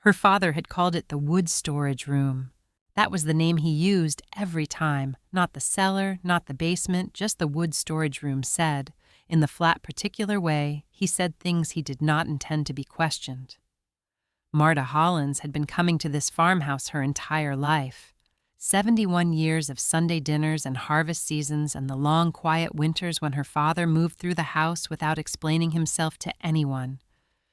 Her father had called it the wood storage room. That was the name he used every time, not the cellar, not the basement, just the wood storage room said. In the flat, particular way, he said things he did not intend to be questioned. Marta Hollins had been coming to this farmhouse her entire life. 71 years of Sunday dinners and harvest seasons and the long, quiet winters when her father moved through the house without explaining himself to anyone.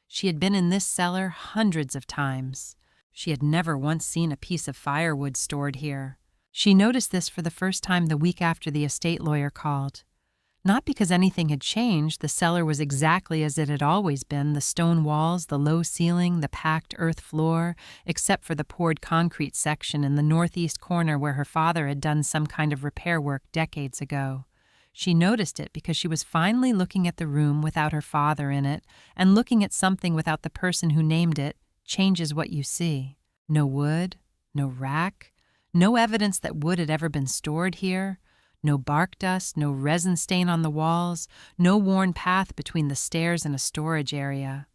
She had been in this cellar hundreds of times. She had never once seen a piece of firewood stored here. She noticed this for the first time the week after the estate lawyer called. Not because anything had changed, the cellar was exactly as it had always been, the stone walls, the low ceiling, the packed earth floor, except for the poured concrete section in the northeast corner where her father had done some kind of repair work decades ago. She noticed it because she was finally looking at the room without her father in it, and looking at something without the person who named it changes what you see. No wood, no rack, no evidence that wood had ever been stored here. No bark dust, no resin stain on the walls, no worn path between the stairs and a storage area.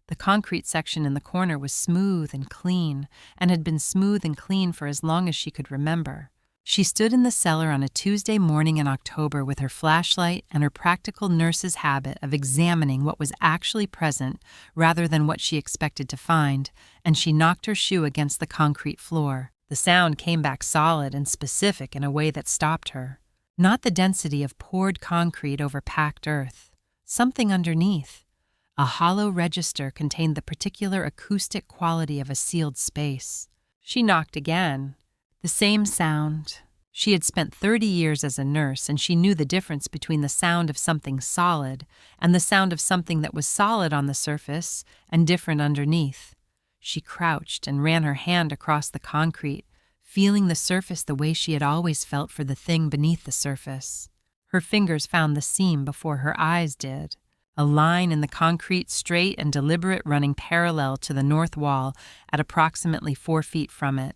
The concrete section in the corner was smooth and clean, and had been smooth and clean for as long as she could remember. She stood in the cellar on a Tuesday morning in October with her flashlight and her practical nurse's habit of examining what was actually present rather than what she expected to find, and she knocked her shoe against the concrete floor. The sound came back solid and specific in a way that stopped her. Not the density of poured concrete over packed earth. Something underneath. A hollow register contained the particular acoustic quality of a sealed space. She knocked again. The same sound. She had spent 30 years as a nurse, and she knew the difference between the sound of something solid and the sound of something that was solid on the surface and different underneath. She crouched and ran her hand across the concrete, feeling the surface the way she had always felt for the thing beneath the surface. Her fingers found the seam before her eyes did, a line in the concrete, straight and deliberate, running parallel to the north wall at approximately 4 feet from it.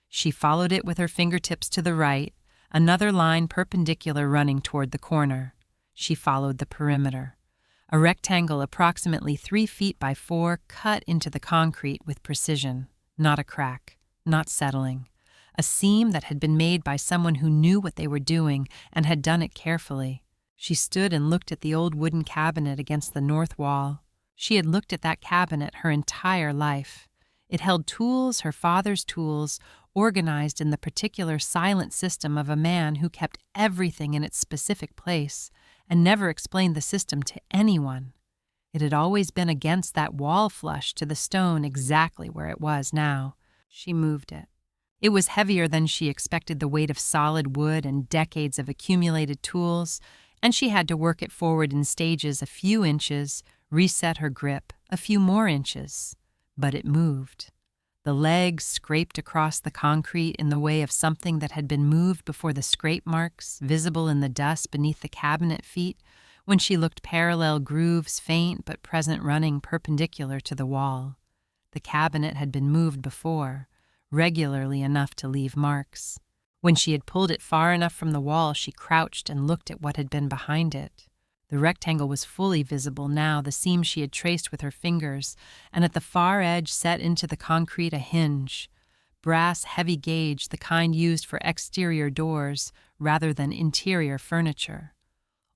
She followed it with her fingertips to the right, another line perpendicular running toward the corner. She followed the perimeter. A rectangle approximately 3 feet by 4 cut into the concrete with precision, not a crack, not settling. A seam that had been made by someone who knew what they were doing and had done it carefully. She stood and looked at the old wooden cabinet against the north wall. She had looked at that cabinet her entire life. It held tools, her father's tools, organized in the particular silent system of a man who kept everything in its specific place and never explained the system to anyone. It had always been against that wall flush to the stone exactly where it was now. She moved it. It was heavier than she expected, the weight of solid wood and decades of accumulated tools, and she had to work it forward in stages a few inches, reset her grip, a few more inches. But it moved. The legs scraped across the concrete in the way of something that had been moved before the scrape marks, visible in the dust beneath the cabinet feet, when she looked parallel grooves, faint but present, running perpendicular to the wall. The cabinet had been moved before, regularly enough to leave marks. When she had pulled it far enough from the wall, she crouched and looked at what had been behind it. The rectangle was fully visible now, the seam she had traced with her fingers, and at the far edge set into the concrete a hinge. Brass heavy gauge, the kind used for exterior doors rather than interior furniture.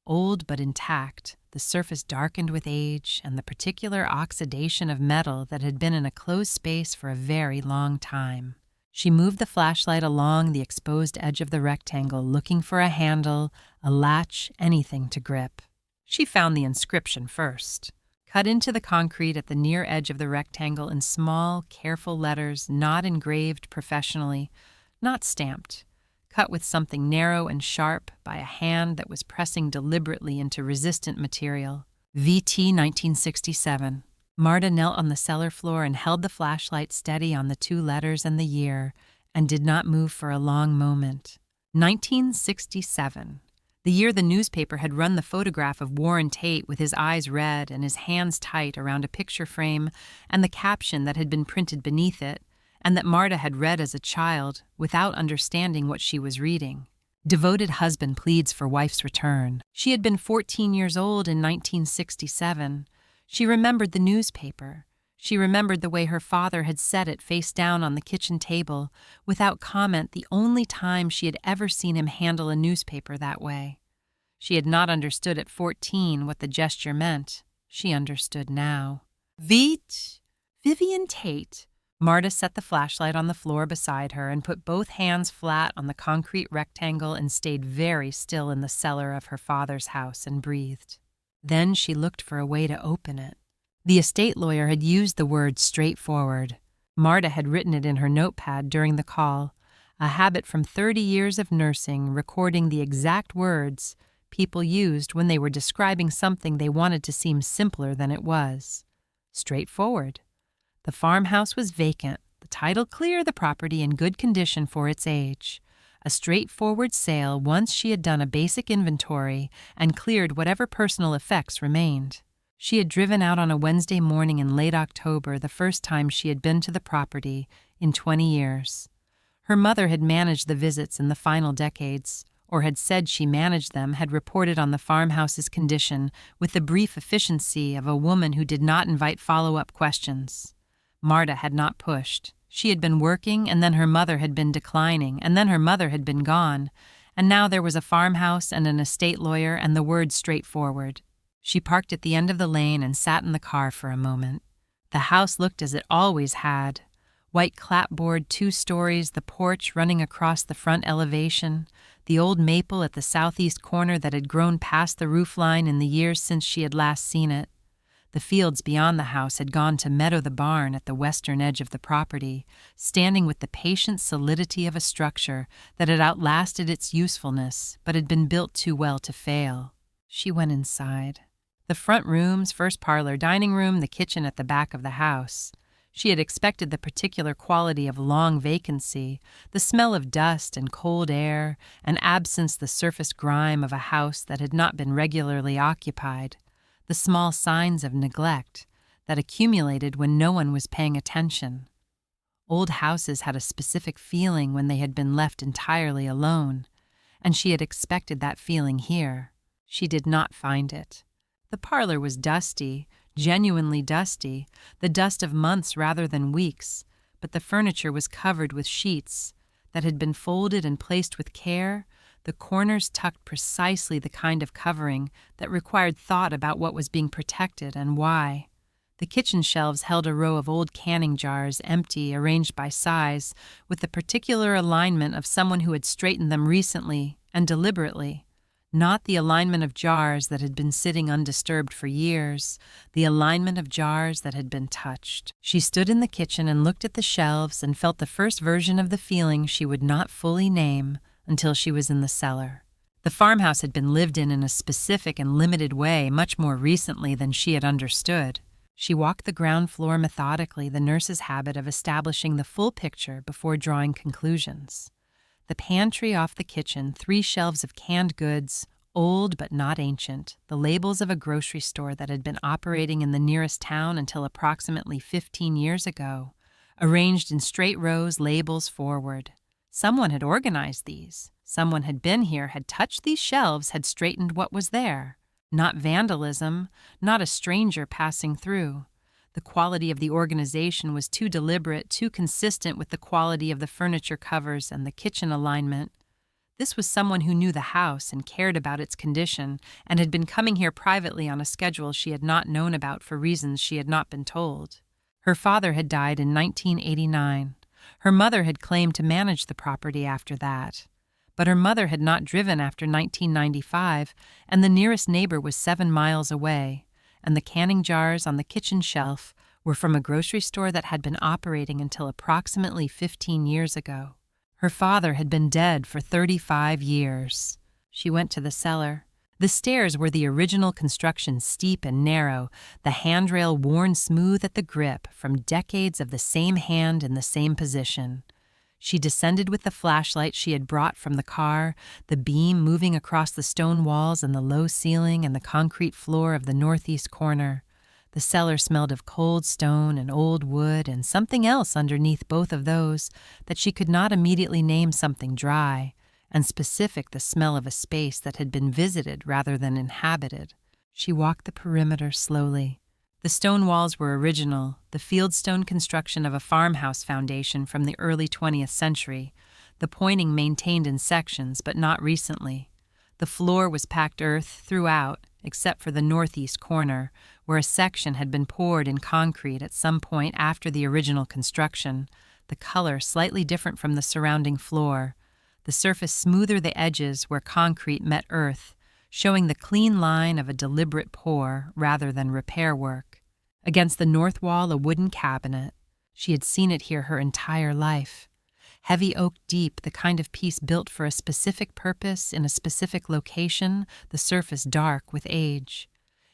Old but intact, the surface darkened with age and the particular oxidation of metal that had been in a closed space for a very long time. She moved the flashlight along the exposed edge of the rectangle, looking for a handle, a latch, anything to grip. She found the inscription first, cut into the concrete at the near edge of the rectangle in small, careful letters, not engraved professionally, not stamped, cut with something narrow and sharp by a hand that was pressing deliberately into resistant material. VT 1967. Marta knelt on the cellar floor and held the flashlight steady on the 2 letters and the year, and did not move for a long moment. 1967. The year the newspaper had run the photograph of Warren Tate with his eyes red and his hands tight around a picture frame, and the caption that had been printed beneath it, and that Marta had read as a child without understanding what she was reading. Devoted husband pleads for wife's return. She had been 14 years old in 1967. She remembered the newspaper. She remembered the way her father had set it face down on the kitchen table, without comment, the only time she had ever seen him handle a newspaper that way. She had not understood at 14 what the gesture meant. She understood now. Vite! Vivian Tate! Marta set the flashlight on the floor beside her and put both hands flat on the concrete rectangle and stayed very still in the cellar of her father's house and breathed. Then she looked for a way to open it. The estate lawyer had used the word straightforward. Marta had written it in her notepad during the call, a habit from 30 years of nursing, recording the exact words people used when they were describing something they wanted to seem simpler than it was. Straightforward. The farmhouse was vacant, the title clear, the property in good condition for its age. A straightforward sale once she had done a basic inventory and cleared whatever personal effects remained. She had driven out on a Wednesday morning in late October, the first time she had been to the property in 20 years. Her mother had managed the visits in the final decades, or had said she managed them, had reported on the farmhouse's condition with the brief efficiency of a woman who did not invite follow-up questions. Marta had not pushed. She had been working, and then her mother had been declining, and then her mother had been gone, and now there was a farmhouse and an estate lawyer and the word straightforward. She parked at the end of the lane and sat in the car for a moment. The house looked as it always had. White clapboard, 2 stories, the porch running across the front elevation, the old maple at the southeast corner that had grown past the roofline in the years since she had last seen it. The fields beyond the house had gone to meadow the barn at the western edge of the property, standing with the patient solidity of a structure that had outlasted its usefulness but had been built too well to fail. She went inside. The front rooms, first parlor, dining room, the kitchen at the back of the house. She had expected the particular quality of long vacancy, the smell of dust and cold air, and absence the surface grime of a house that had not been regularly occupied, the small signs of neglect that accumulated when no one was paying attention. Old houses had a specific feeling when they had been left entirely alone, and she had expected that feeling here. She did not find it. The parlor was dusty, genuinely dusty, the dust of months rather than weeks, but the furniture was covered with sheets that had been folded and placed with care, the corners tucked precisely the kind of covering that required thought about what was being protected and why. The kitchen shelves held a row of old canning jars, empty, arranged by size, with the particular alignment of someone who had straightened them recently and deliberately. Not the alignment of jars that had been sitting undisturbed for years, the alignment of jars that had been touched. She stood in the kitchen and looked at the shelves and felt the first version of the feeling she would not fully name until she was in the cellar. The farmhouse had been lived in a specific and limited way much more recently than she had understood. She walked the ground floor methodically, the nurse's habit of establishing the full picture before drawing conclusions. The pantry off the kitchen, 3 shelves of canned goods, old but not ancient, the labels of a grocery store that had been operating in the nearest town until approximately 15 years ago, arranged in straight rows, labels forward. Someone had organized these. Someone had been here, had touched these shelves, had straightened what was there. Not vandalism, not a stranger passing through. The quality of the organization was too deliberate, too consistent with the quality of the furniture covers and the kitchen alignment. This was someone who knew the house and cared about its condition and had been coming here privately on a schedule she had not known about for reasons she had not been told. Her father had died in 1989. Her mother had claimed to manage the property after that. But her mother had not driven after 1995, and the nearest neighbor was 7 miles away, and the canning jars on the kitchen shelf were from a grocery store that had been operating until approximately 15 years ago. Her father had been dead for 35 years. She went to the cellar. The stairs were the original construction, steep and narrow, the handrail worn smooth at the grip from decades of the same hand in the same position. She descended with the flashlight she had brought from the car, the beam moving across the stone walls and the low ceiling and the concrete floor of the northeast corner. The cellar smelled of cold stone and old wood and something else underneath both of those that she could not immediately name, something dry and specific, the smell of a space that had been visited rather than inhabited. She walked the perimeter slowly. The stone walls were original, the fieldstone construction of a farmhouse foundation from the early 20th century, the pointing maintained in sections but not recently. The floor was packed earth throughout, except for the northeast corner, where a section had been poured in concrete at some point after the original construction, the color slightly different from the surrounding floor, the surface smoother the edges where concrete met earth, showing the clean line of a deliberate pour rather than repair work. Against the north wall, a wooden cabinet. She had seen it here her entire life. Heavy oak deep, the kind of piece built for a specific purpose in a specific location, the surface dark with age.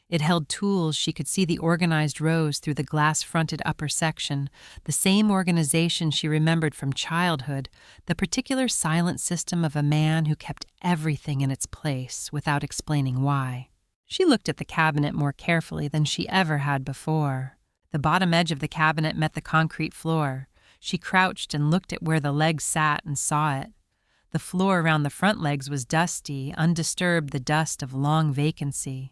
It held tools. She could see the organized rows through the glass-fronted upper section, the same organization she remembered from childhood, the particular silent system of a man who kept everything in its place without explaining why. She looked at the cabinet more carefully than she ever had before. The bottom edge of the cabinet met the concrete floor. She crouched and looked at where the legs sat and saw it. The floor around the front legs was dusty, undisturbed, the dust of long vacancy.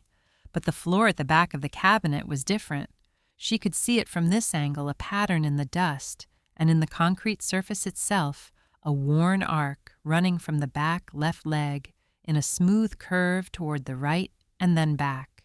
But the floor at the back of the cabinet was different. She could see it from this angle, a pattern in the dust, and in the concrete surface itself, a worn arc running from the back left leg in a smooth curve toward the right and then back.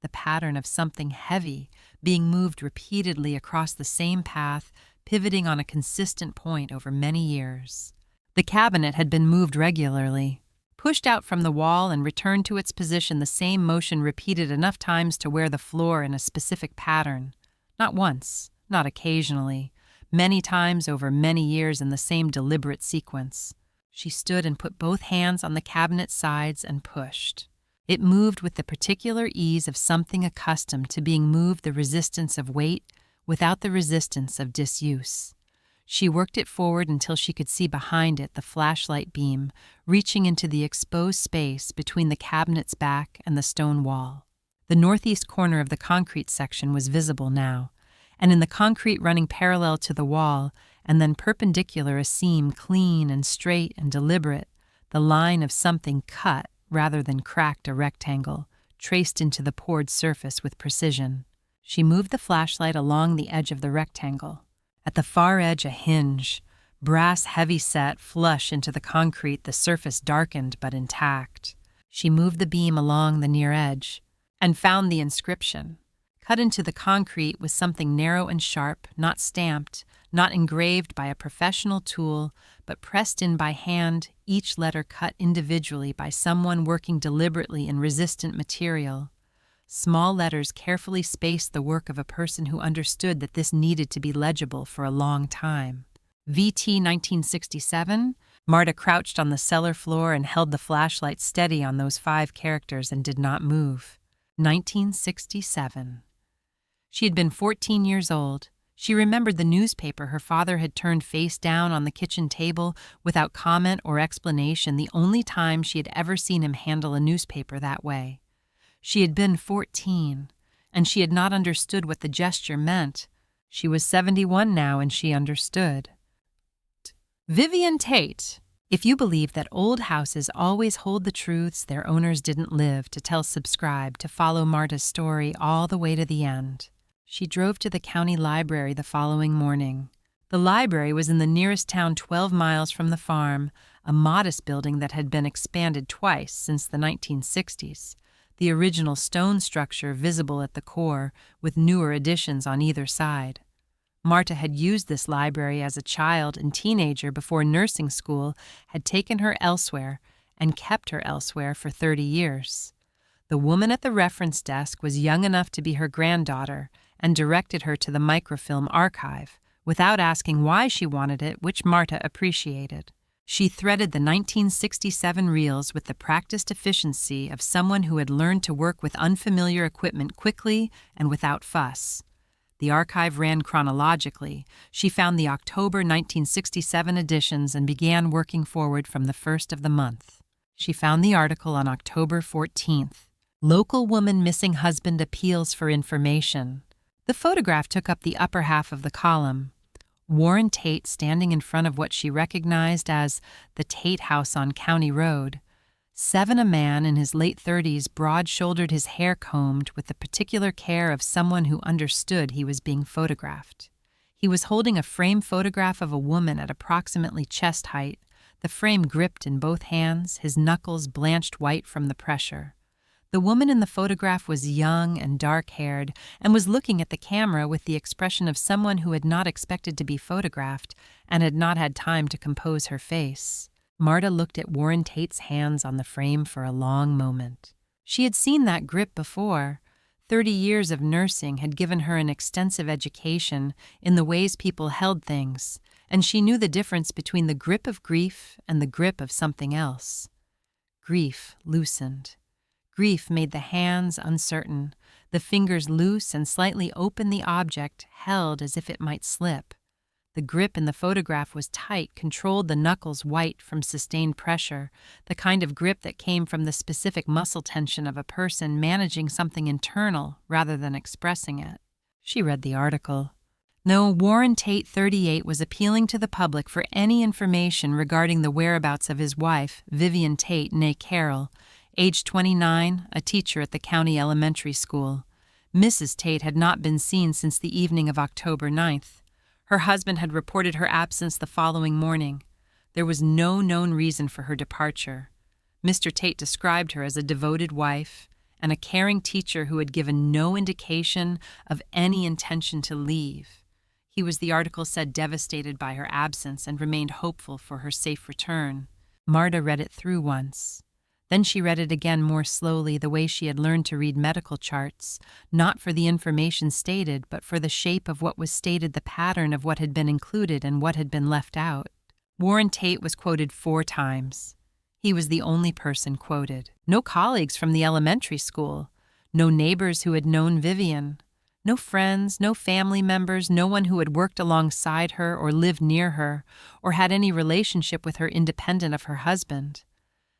The pattern of something heavy being moved repeatedly across the same path, pivoting on a consistent point over many years. The cabinet had been moved regularly, pushed out from the wall and returned to its position, the same motion repeated enough times to wear the floor in a specific pattern. Not once, not occasionally, many times over many years in the same deliberate sequence. She stood and put both hands on the cabinet's sides and pushed. It moved with the particular ease of something accustomed to being moved, the resistance of weight without the resistance of disuse. She worked it forward until she could see behind it the flashlight beam reaching into the exposed space between the cabinet's back and the stone wall. The northeast corner of the concrete section was visible now, and in the concrete running parallel to the wall and then perpendicular, a seam clean and straight and deliberate, the line of something cut rather than cracked, a rectangle, traced into the poured surface with precision. She moved the flashlight along the edge of the rectangle. At the far edge, a hinge, brass heavy-set, flush into the concrete, the surface darkened but intact. She moved the beam along the near edge and found the inscription. Cut into the concrete was something narrow and sharp, not stamped, not engraved by a professional tool, but pressed in by hand, each letter cut individually by someone working deliberately in resistant material. Small letters carefully spaced the work of a person who understood that this needed to be legible for a long time. VT 1967. Marta crouched on the cellar floor and held the flashlight steady on those 5 characters and did not move. 1967. She had been 14 years old. She remembered the newspaper her father had turned face down on the kitchen table without comment or explanation, the only time she had ever seen him handle a newspaper that way. She had been 14, and she had not understood what the gesture meant. She was 71 now, and she understood. Vivian Tate. If you believe that old houses always hold the truths their owners didn't live, to tell subscribe to follow Marta's story all the way to the end. She drove to the county library the following morning. The library was in the nearest town 12 miles from the farm, a modest building that had been expanded twice since the 1960s. The original stone structure visible at the core, with newer additions on either side. Marta had used this library as a child and teenager before nursing school had taken her elsewhere and kept her elsewhere for 30 years. The woman at the reference desk was young enough to be her granddaughter and directed her to the microfilm archive, without asking why she wanted it, which Marta appreciated. She threaded the 1967 reels with the practiced efficiency of someone who had learned to work with unfamiliar equipment quickly and without fuss. The archive ran chronologically. She found the October 1967 editions and began working forward from the first of the month. She found the article on October 14th. Local woman missing husband appeals for information. The photograph took up the upper half of the column. Warren Tate standing in front of what she recognized as the Tate House on County Road. 7, a man in his late 30s broad-shouldered, his hair combed with the particular care of someone who understood he was being photographed. He was holding a frame photograph of a woman at approximately chest height, the frame gripped in both hands, his knuckles blanched white from the pressure. The woman in the photograph was young and dark-haired and was looking at the camera with the expression of someone who had not expected to be photographed and had not had time to compose her face. Marta looked at Warren Tate's hands on the frame for a long moment. She had seen that grip before. 30 years of nursing had given her an extensive education in the ways people held things, and she knew the difference between the grip of grief and the grip of something else. Grief loosened. Grief made the hands uncertain, the fingers loose and slightly open, the object held as if it might slip. The grip in the photograph was tight, controlled, the knuckles white from sustained pressure, the kind of grip that came from the specific muscle tension of a person managing something internal rather than expressing it. She read the article. No, Warren Tate, 38, was appealing to the public for any information regarding the whereabouts of his wife, Vivian Tate, née Carroll, age 29, a teacher at the county elementary school. Mrs. Tate had not been seen since the evening of October 9th. Her husband had reported her absence the following morning. There was no known reason for her departure. Mr. Tate described her as a devoted wife and a caring teacher who had given no indication of any intention to leave. He was, the article said, devastated by her absence and remained hopeful for her safe return. Marta read it through once. Then she read it again more slowly, the way she had learned to read medical charts, not for the information stated, but for the shape of what was stated, the pattern of what had been included and what had been left out. Warren Tate was quoted 4 times. He was the only person quoted. No colleagues from the elementary school, no neighbors who had known Vivian, no friends, no family members, no one who had worked alongside her or lived near her or had any relationship with her independent of her husband.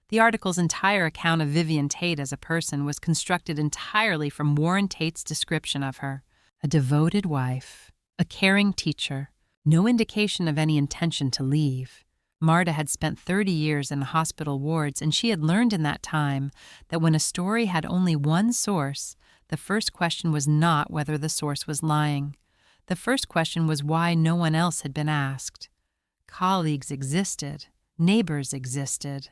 The article's entire account of Vivian Tate as a person was constructed entirely from Warren Tate's description of her. A devoted wife, a caring teacher, no indication of any intention to leave. Marta had spent 30 years in hospital wards, and she had learned in that time that when a story had only one source, the first question was not whether the source was lying. The first question was why no one else had been asked. Colleagues existed. Neighbors existed.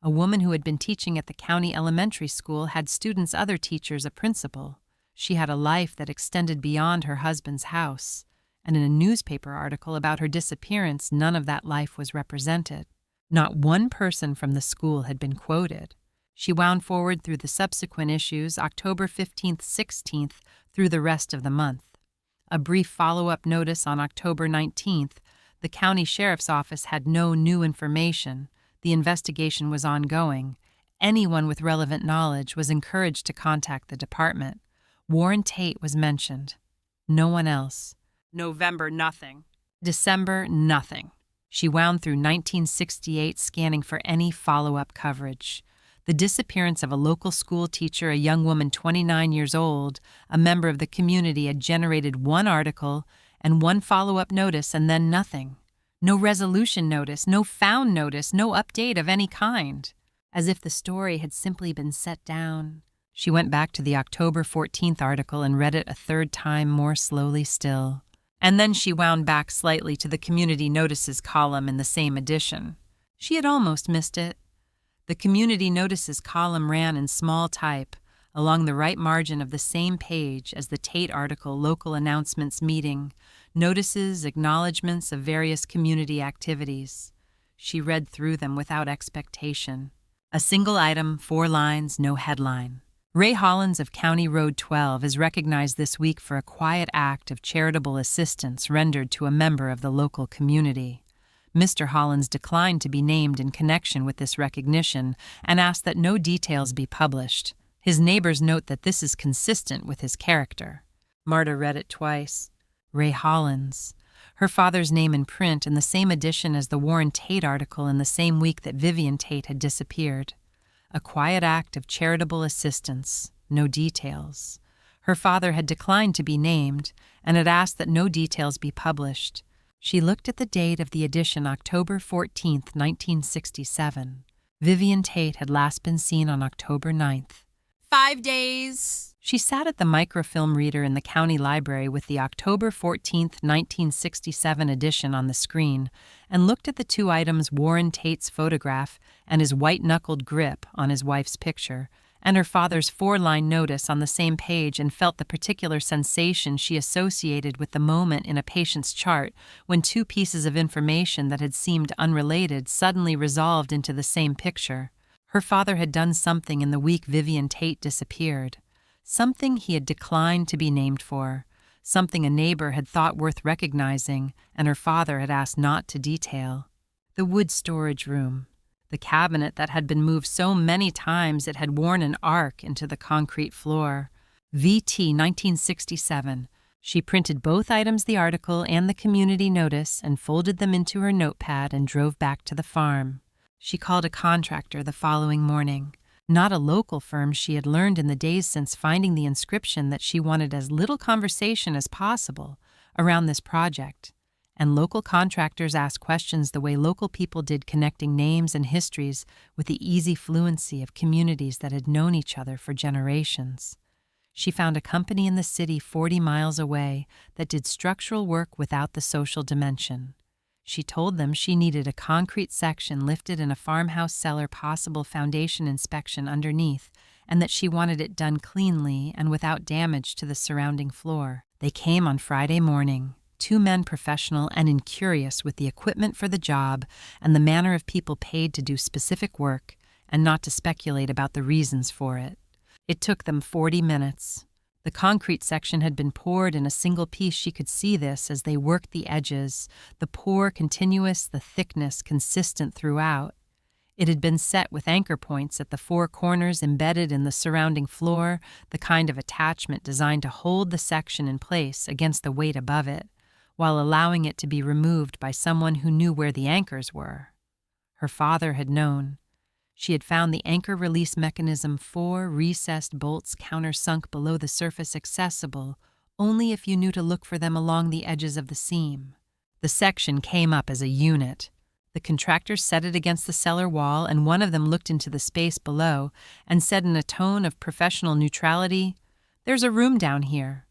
A woman who had been teaching at the county elementary school had students, other teachers, a principal. She had a life that extended beyond her husband's house, and in a newspaper article about her disappearance, none of that life was represented. Not one person from the school had been quoted. She wound forward through the subsequent issues, October 15th, 16th, through the rest of the month. A brief follow-up notice on October 19th. The county sheriff's office had no new information. The investigation was ongoing. Anyone with relevant knowledge was encouraged to contact the department. Warren Tate was mentioned. No one else. November, nothing. December, nothing. She wound through 1968 scanning for any follow-up coverage. The disappearance of a local school teacher, a young woman 29 years old, a member of the community, had generated 1 article and 1 follow-up notice, and then nothing. No resolution notice, no found notice, no update of any kind. As if the story had simply been set down. She went back to the October 14th article and read it a 3rd time, more slowly still. And then she wound back slightly to the community notices column in the same edition. She had almost missed it. The community notices column ran in small type along the right margin of the same page as the Tate article, local announcements meeting, notices, acknowledgments of various community activities. She read through them without expectation. A single item, 4 lines, no headline. Ray Hollins of County Road 12 is recognized this week for a quiet act of charitable assistance rendered to a member of the local community. Mr. Hollins declined to be named in connection with this recognition and asked that no details be published. His neighbors note that this is consistent with his character. Marta read it twice. Ray Hollins. Her father's name in print in the same edition as the Warren Tate article in the same week that Vivian Tate had disappeared. A quiet act of charitable assistance. No details. Her father had declined to be named and had asked that no details be published. She looked at the date of the edition, October 14th, 1967. Vivian Tate had last been seen on October 9th. 5 days. She sat at the microfilm reader in the county library with the October 14th, 1967 edition on the screen and looked at the two items, Warren Tate's photograph and his white-knuckled grip on his wife's picture, and her father's 4-line notice on the same page, and felt the particular sensation she associated with the moment in a patient's chart when two pieces of information that had seemed unrelated suddenly resolved into the same picture. Her father had done something in the week Vivian Tate disappeared. Something he had declined to be named for, something a neighbor had thought worth recognizing and her father had asked not to detail. The wood storage room, the cabinet that had been moved so many times it had worn an arc into the concrete floor. VT 1967. She printed both items, the article and the community notice, and folded them into her notepad and drove back to the farm. She called a contractor the following morning. Not a local firm. She had learned in the days since finding the inscription that she wanted as little conversation as possible around this project, and local contractors asked questions the way local people did, connecting names and histories with the easy fluency of communities that had known each other for generations. She found a company in the city 40 miles away that did structural work without the social dimension. She told them she needed a concrete section lifted in a farmhouse cellar, possible foundation inspection underneath, and that she wanted it done cleanly and without damage to the surrounding floor. They came on Friday morning, two men professional and incurious with the equipment for the job and the manner of people paid to do specific work and not to speculate about the reasons for it. It took them 40 minutes. The concrete section had been poured in a single piece. She could see this as they worked the edges, the pour continuous, the thickness consistent throughout. It had been set with anchor points at the four corners embedded in the surrounding floor, the kind of attachment designed to hold the section in place against the weight above it, while allowing it to be removed by someone who knew where the anchors were. Her father had known. She had found the anchor release mechanism, 4 recessed bolts countersunk below the surface, accessible only if you knew to look for them along the edges of the seam. The section came up as a unit. The contractors set it against the cellar wall, and one of them looked into the space below and said in a tone of professional neutrality, "There's a room down here."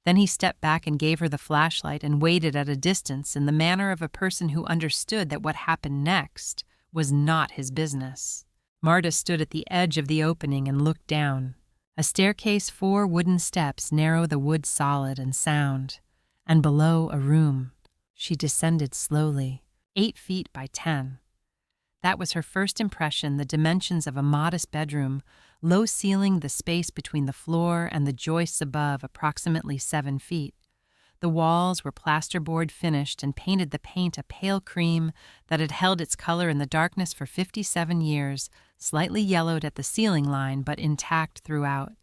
Then he stepped back and gave her the flashlight and waited at a distance in the manner of a person who understood that what happened next was not his business. Marta stood at the edge of the opening and looked down. A staircase, 4 wooden steps narrow the wood solid and sound, and below a room. She descended slowly, 8 feet by 10. That was her first impression, the dimensions of a modest bedroom, low ceiling, the space between the floor and the joists above approximately 7 feet. The walls were plasterboard finished and painted, the paint a pale cream that had held its color in the darkness for 57 years, slightly yellowed at the ceiling line but intact throughout.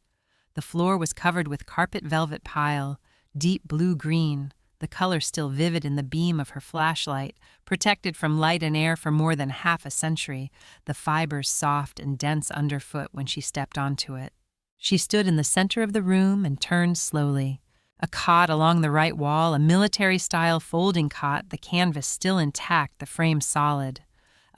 The floor was covered with carpet velvet pile, deep blue-green, the color still vivid in the beam of her flashlight, protected from light and air for more than half a century, the fibers soft and dense underfoot when she stepped onto it. She stood in the center of the room and turned slowly. A cot along the right wall, a military-style folding cot, the canvas still intact, the frame solid.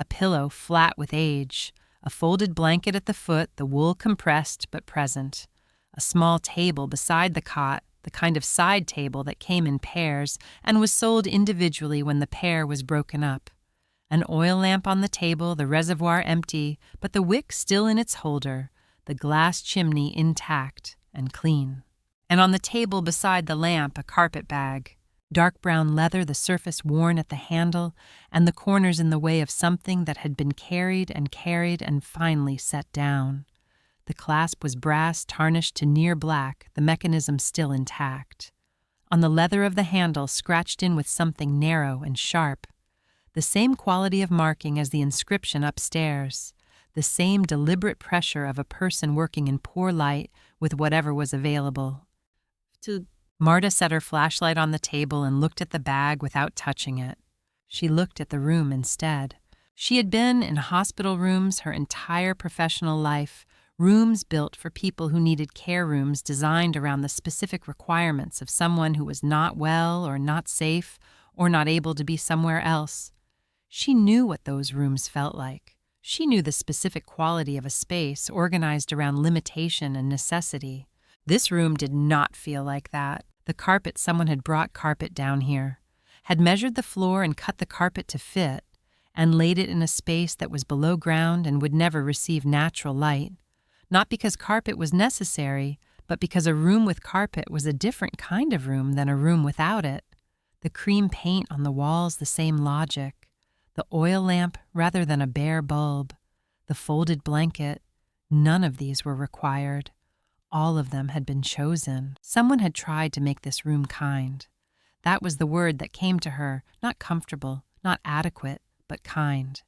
A pillow flat with age. A folded blanket at the foot, the wool compressed but present. A small table beside the cot, the kind of side table that came in pairs and was sold individually when the pair was broken up. An oil lamp on the table, the reservoir empty, but the wick still in its holder, the glass chimney intact and clean. And on the table beside the lamp, a carpet bag, dark brown leather, the surface worn at the handle, and the corners in the way of something that had been carried and finally set down. The clasp was brass, tarnished to near black, the mechanism still intact. On the leather of the handle, scratched in with something narrow and sharp. The same quality of marking as the inscription upstairs. The same deliberate pressure of a person working in poor light with whatever was available. Marta set her flashlight on the table and looked at the bag without touching it. She looked at the room instead. She had been in hospital rooms her entire professional life, rooms built for people who needed care rooms designed around the specific requirements of someone who was not well or not safe or not able to be somewhere else. She knew what those rooms felt like. She knew the specific quality of a space organized around limitation and necessity. This room did not feel like that. The carpet, someone had brought carpet down here, had measured the floor and cut the carpet to fit, and laid it in a space that was below ground and would never receive natural light. Not because carpet was necessary, but because a room with carpet was a different kind of room than a room without it. The cream paint on the walls, the same logic. The oil lamp rather than a bare bulb. The folded blanket. None of these were required. All of them had been chosen. Someone had tried to make this room kind. That was the word that came to her, not comfortable, not adequate, but kind.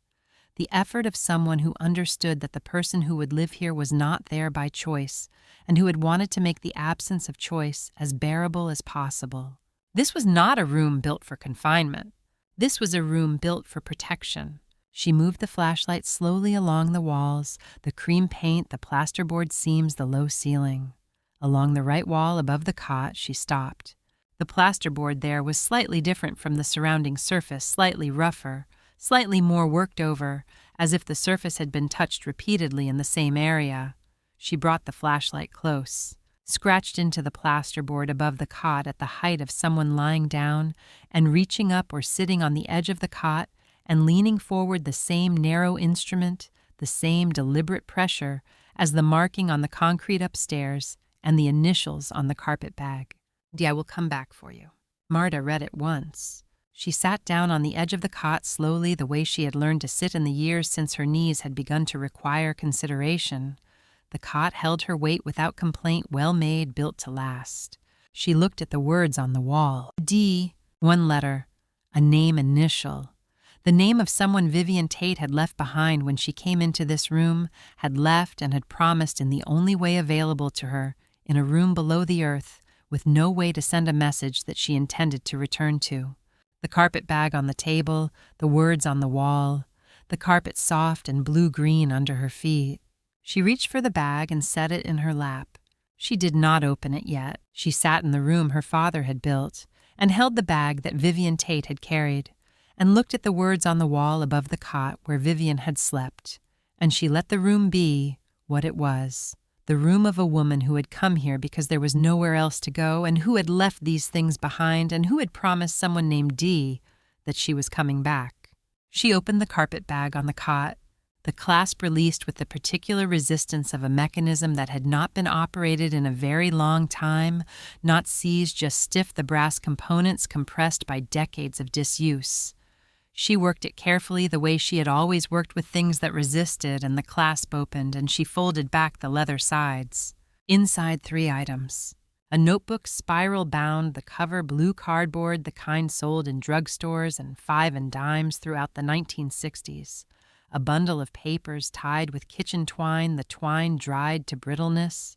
The effort of someone who understood that the person who would live here was not there by choice, and who had wanted to make the absence of choice as bearable as possible. This was not a room built for confinement. This was a room built for protection. She moved the flashlight slowly along the walls, the cream paint, the plasterboard seams, the low ceiling. Along the right wall above the cot, she stopped. The plasterboard there was slightly different from the surrounding surface, slightly rougher, slightly more worked over, as if the surface had been touched repeatedly in the same area. She brought the flashlight close, scratched into the plasterboard above the cot at the height of someone lying down and reaching up or sitting on the edge of the cot and leaning forward, the same narrow instrument, the same deliberate pressure as the marking on the concrete upstairs and the initials on the carpet bag. "I will come back for you." Marta read it once. She sat down on the edge of the cot slowly, the way she had learned to sit in the years since her knees had begun to require consideration. The cot held her weight without complaint, well made, built to last. She looked at the words on the wall. D, one letter, a name initial. The name of someone Vivian Tate had left behind when she came into this room, had left and had promised in the only way available to her, in a room below the earth, with no way to send a message that she intended to return to. The carpet bag on the table, the words on the wall, the carpet soft and blue-green under her feet. She reached for the bag and set it in her lap. She did not open it yet. She sat in the room her father had built and held the bag that Vivian Tate had carried and looked at the words on the wall above the cot where Vivian had slept. And she let the room be what it was. The room of a woman who had come here because there was nowhere else to go and who had left these things behind and who had promised someone named Dee that she was coming back. She opened the carpet bag on the cot, the clasp released with the particular resistance of a mechanism that had not been operated in a very long time, not seized, just stiff, the brass components compressed by decades of disuse. She worked it carefully the way she had always worked with things that resisted, and the clasp opened, and she folded back the leather sides. Inside 3 items. A notebook spiral-bound, the cover blue cardboard, the kind sold in drugstores and 5 and dimes throughout the 1960s. A bundle of papers tied with kitchen twine, the twine dried to brittleness.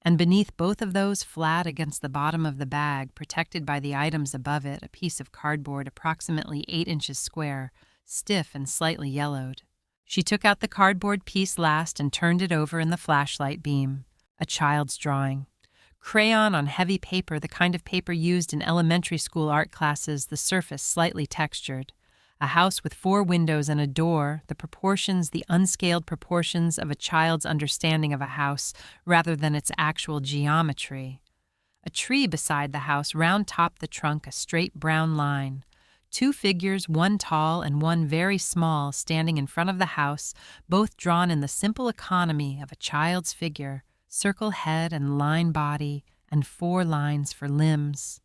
And beneath both of those, flat against the bottom of the bag, protected by the items above it, a piece of cardboard approximately 8 inches square, stiff and slightly yellowed. She took out the cardboard piece last and turned it over in the flashlight beam. A child's drawing. Crayon on heavy paper, the kind of paper used in elementary school art classes, the surface slightly textured. A house with 4 windows and a door, the proportions, the unscaled proportions of a child's understanding of a house rather than its actual geometry. A tree beside the house, round-topped the trunk, a straight brown line. 2 figures, one tall and one very small, standing in front of the house, both drawn in the simple economy of a child's figure, circle head and line body, and 4 lines for limbs.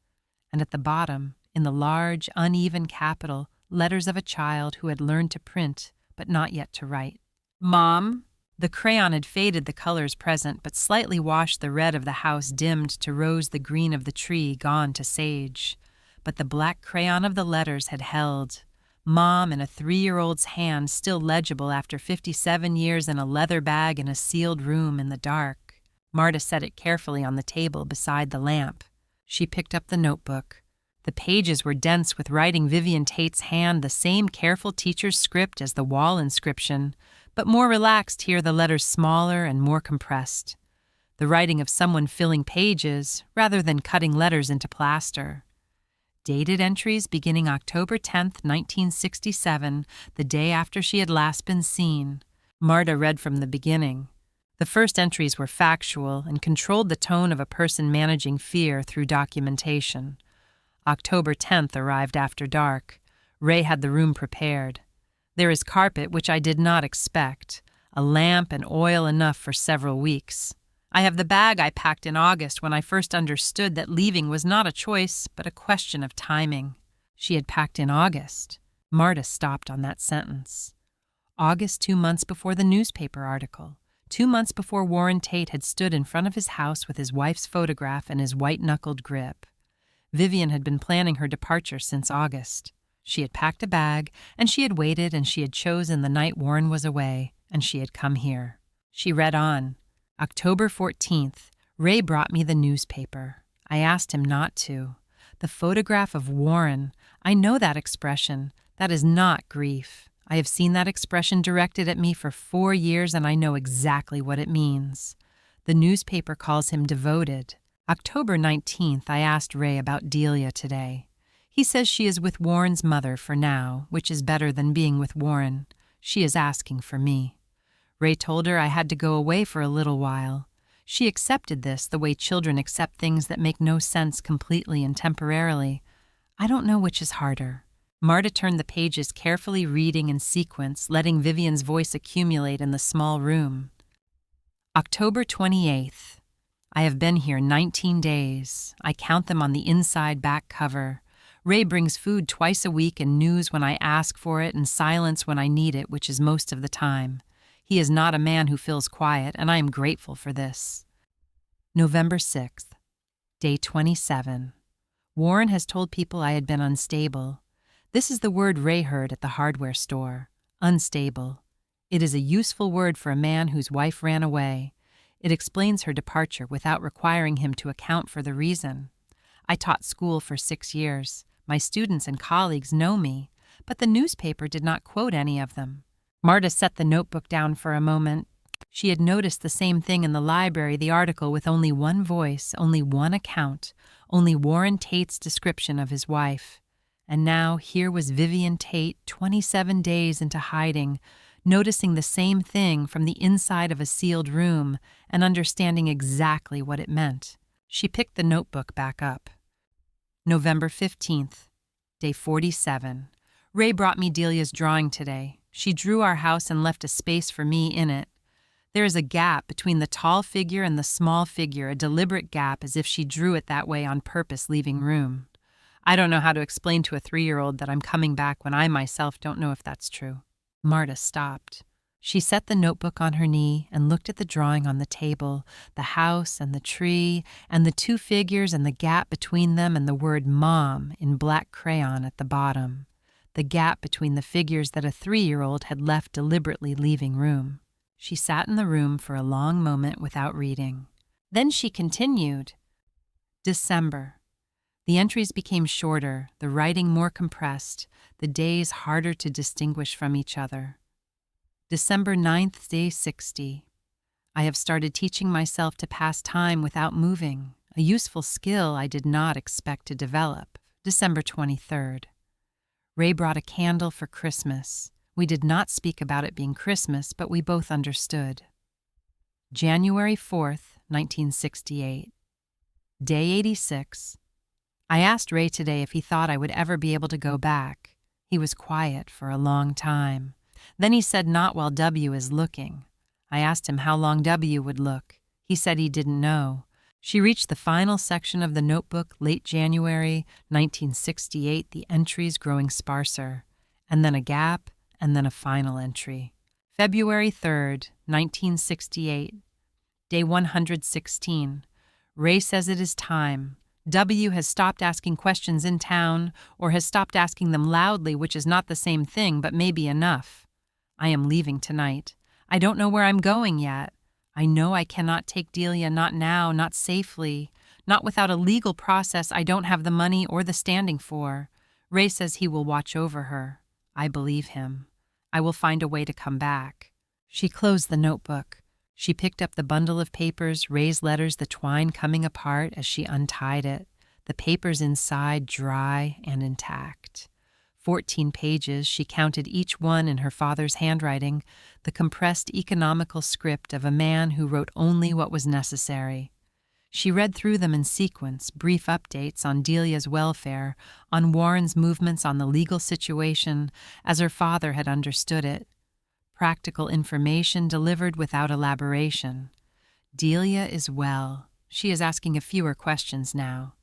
And at the bottom, in the large, uneven capital, letters of a child who had learned to print, but not yet to write. "Mom?" The crayon had faded the colors present, but slightly washed the red of the house, dimmed to rose the green of the tree, gone to sage. But the black crayon of the letters had held. Mom in a 3-year-old's hand, still legible after 57 years in a leather bag in a sealed room in the dark. Marta set it carefully on the table beside the lamp. She picked up the notebook. The pages were dense with writing Vivian Tate's hand, the same careful teacher's script as the wall inscription, but more relaxed here, the letters smaller and more compressed. The writing of someone filling pages rather than cutting letters into plaster. Dated entries beginning October 10th, 1967, the day after she had last been seen. Marta read from the beginning. The first entries were factual and controlled the tone of a person managing fear through documentation. October 10th arrived after dark. Ray had the room prepared. There is carpet, which I did not expect, a lamp and oil enough for several weeks. I have the bag I packed in August when I first understood that leaving was not a choice, but a question of timing. She had packed in August. Marta stopped on that sentence. August, 2 months before the newspaper article. 2 months before Warren Tate had stood in front of his house with his wife's photograph and his white-knuckled grip. Vivian had been planning her departure since August. She had packed a bag, and she had waited, and she had chosen the night Warren was away, and she had come here. She read on. October 14th, Ray brought me the newspaper. I asked him not to. The photograph of Warren, I know that expression. That is not grief. I have seen that expression directed at me for 4 years, and I know exactly what it means. The newspaper calls him devoted. October 19th, I asked Ray about Delia today. He says she is with Warren's mother for now, which is better than being with Warren. She is asking for me. Ray told her I had to go away for a little while. She accepted this the way children accept things that make no sense completely and temporarily. I don't know which is harder. Marta turned the pages, carefully reading in sequence, letting Vivian's voice accumulate in the small room. October 28th. I have been here 19 days. I count them on the inside back cover. Ray brings food twice a week and news when I ask for it and silence when I need it, which is most of the time. He is not a man who feels quiet, and I am grateful for this. November 6th. Day 27. Warren has told people I had been unstable. This is the word Ray heard at the hardware store. Unstable. It is a useful word for a man whose wife ran away. It explains her departure without requiring him to account for the reason. I taught school for 6 years. My students and colleagues know me, but the newspaper did not quote any of them. Marta set the notebook down for a moment. She had noticed the same thing in the library, the article with only one voice, only one account, only Warren Tate's description of his wife. And now here was Vivian Tate, 27 days into hiding, noticing the same thing from the inside of a sealed room and understanding exactly what it meant. She picked the notebook back up. November 15th, day 47. Ray brought me Delia's drawing today. She drew our house and left a space for me in it. There is a gap between the tall figure and the small figure, a deliberate gap as if she drew it that way on purpose, leaving room. I don't know how to explain to a 3-year-old that I'm coming back when I myself don't know if that's true. Marta stopped. She set the notebook on her knee and looked at the drawing on the table, the house and the tree, and the 2 figures and the gap between them and the word Mom in black crayon at the bottom. The gap between the figures that a 3-year-old had left deliberately, leaving room. She sat in the room for a long moment without reading. Then she continued. December. The entries became shorter, the writing more compressed, the days harder to distinguish from each other. December 9th, day 60. I have started teaching myself to pass time without moving, a useful skill I did not expect to develop. December 23rd. Ray brought a candle for Christmas. We did not speak about it being Christmas, but we both understood. January 4th, 1968. Day 86. I asked Ray today if he thought I would ever be able to go back. He was quiet for a long time. Then he said not while W is looking. I asked him how long W would look. He said he didn't know. She reached the final section of the notebook, late January 1968, the entries growing sparser, and then a gap, and then a final entry. February 3rd, 1968, day 116. Ray says it is time. W has stopped asking questions in town, or has stopped asking them loudly, which is not the same thing, but may be enough. I am leaving tonight. I don't know where I'm going yet. I know I cannot take Delia, not now, not safely, not without a legal process I don't have the money or the standing for. Ray says he will watch over her. I believe him. I will find a way to come back. She closed the notebook. She picked up the bundle of papers, Ray's letters, the twine coming apart as she untied it, the papers inside dry and intact. 14 pages, she counted each one in her father's handwriting, the compressed economical script of a man who wrote only what was necessary. She read through them in sequence, brief updates on Delia's welfare, on Warren's movements on the legal situation, as her father had understood it. Practical information delivered without elaboration. Delia is well. She is asking a fewer questions now.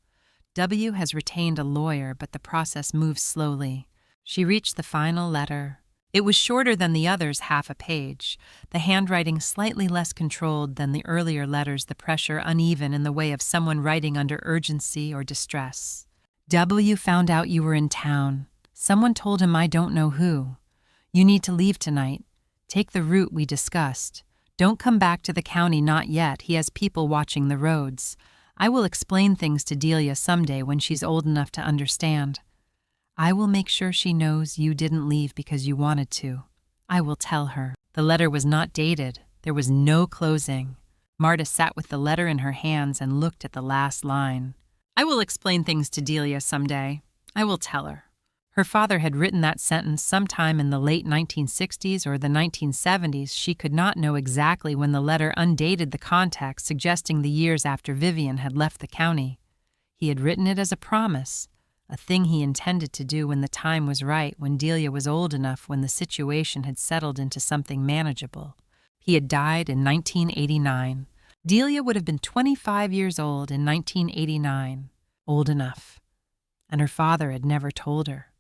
W has retained a lawyer, but the process moves slowly. She reached the final letter. It was shorter than the others, half a page, the handwriting slightly less controlled than the earlier letters, the pressure uneven in the way of someone writing under urgency or distress. W found out you were in town. Someone told him I don't know who. You need to leave tonight. Take the route we discussed. Don't come back to the county, not yet. He has people watching the roads. I will explain things to Delia someday when she's old enough to understand. I will make sure she knows you didn't leave because you wanted to. I will tell her. The letter was not dated. There was no closing. Marta sat with the letter in her hands and looked at the last line. I will explain things to Delia someday. I will tell her. Her father had written that sentence sometime in the late 1960s or the 1970s. She could not know exactly when the letter undated the context, suggesting the years after Vivian had left the county. He had written it as a promise, a thing he intended to do when the time was right, when Delia was old enough, when the situation had settled into something manageable. He had died in 1989. Delia would have been 25 years old in 1989. Old enough. And her father had never told her.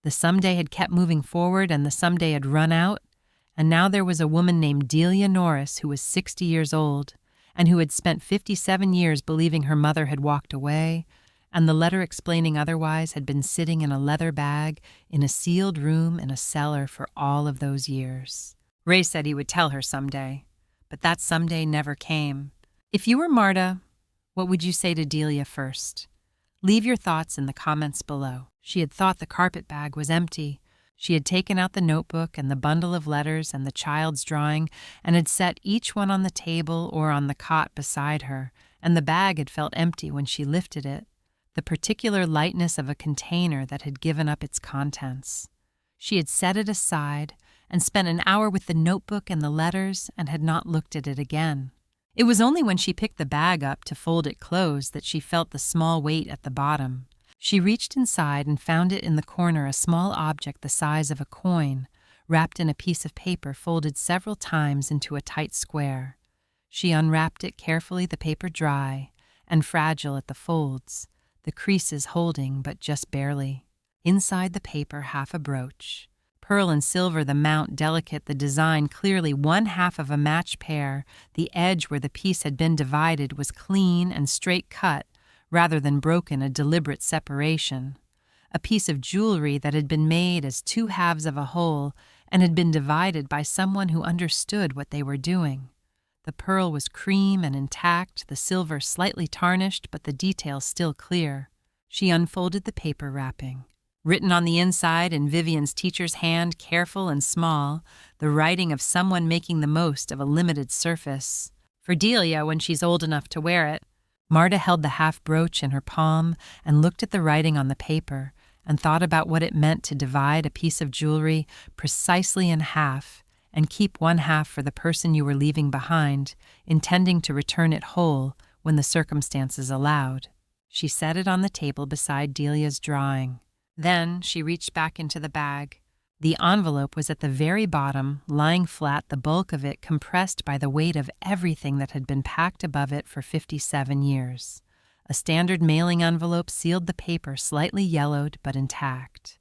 The someday had kept moving forward, and the someday had run out, and now there was a woman named Delia Norris who was 60 years old, and who had spent 57 years believing her mother had walked away, and the letter explaining otherwise had been sitting in a leather bag in a sealed room in a cellar for all of those years. Ray said he would tell her someday, but that someday never came. If you were Marta, what would you say to Delia first? Leave your thoughts in the comments below. She had thought the carpet bag was empty. She had taken out the notebook and the bundle of letters and the child's drawing and had set each one on the table or on the cot beside her, and the bag had felt empty when she lifted it, the particular lightness of a container that had given up its contents. She had set it aside and spent an hour with the notebook and the letters and had not looked at it again. It was only when she picked the bag up to fold it closed that she felt the small weight at the bottom. She reached inside and found it in the corner, a small object the size of a coin, wrapped in a piece of paper folded several times into a tight square. She unwrapped it carefully, the paper dry and fragile at the folds, the creases holding but just barely. Inside the paper, half a brooch. Pearl and silver, the mount delicate, the design clearly one half of a matched pair. The edge where the piece had been divided was clean and straight cut, rather than broken, a deliberate separation. A piece of jewelry that had been made as two halves of a whole and had been divided by someone who understood what they were doing. The pearl was cream and intact, the silver slightly tarnished, but the details still clear. She unfolded the paper wrapping. Written on the inside in Vivian's teacher's hand, careful and small, the writing of someone making the most of a limited surface. For Delia, when she's old enough to wear it. Marta held the half brooch in her palm and looked at the writing on the paper and thought about what it meant to divide a piece of jewelry precisely in half and keep one half for the person you were leaving behind, intending to return it whole when the circumstances allowed. She set it on the table beside Delia's drawing. Then she reached back into the bag. The envelope was at the very bottom, lying flat, the bulk of it compressed by the weight of everything that had been packed above it for 57 years. A standard mailing envelope sealed the paper, slightly yellowed but intact.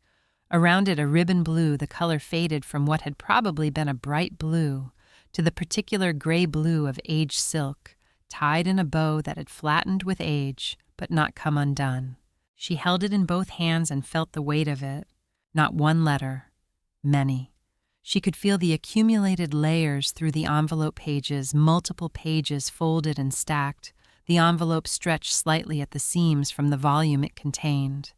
Around it a ribbon blue, the color faded from what had probably been a bright blue to the particular gray blue of aged silk, tied in a bow that had flattened with age but not come undone. She held it in both hands and felt the weight of it. Not one letter. Many. She could feel the accumulated layers through the envelope pages, multiple pages folded and stacked, the envelope stretched slightly at the seams from the volume it contained.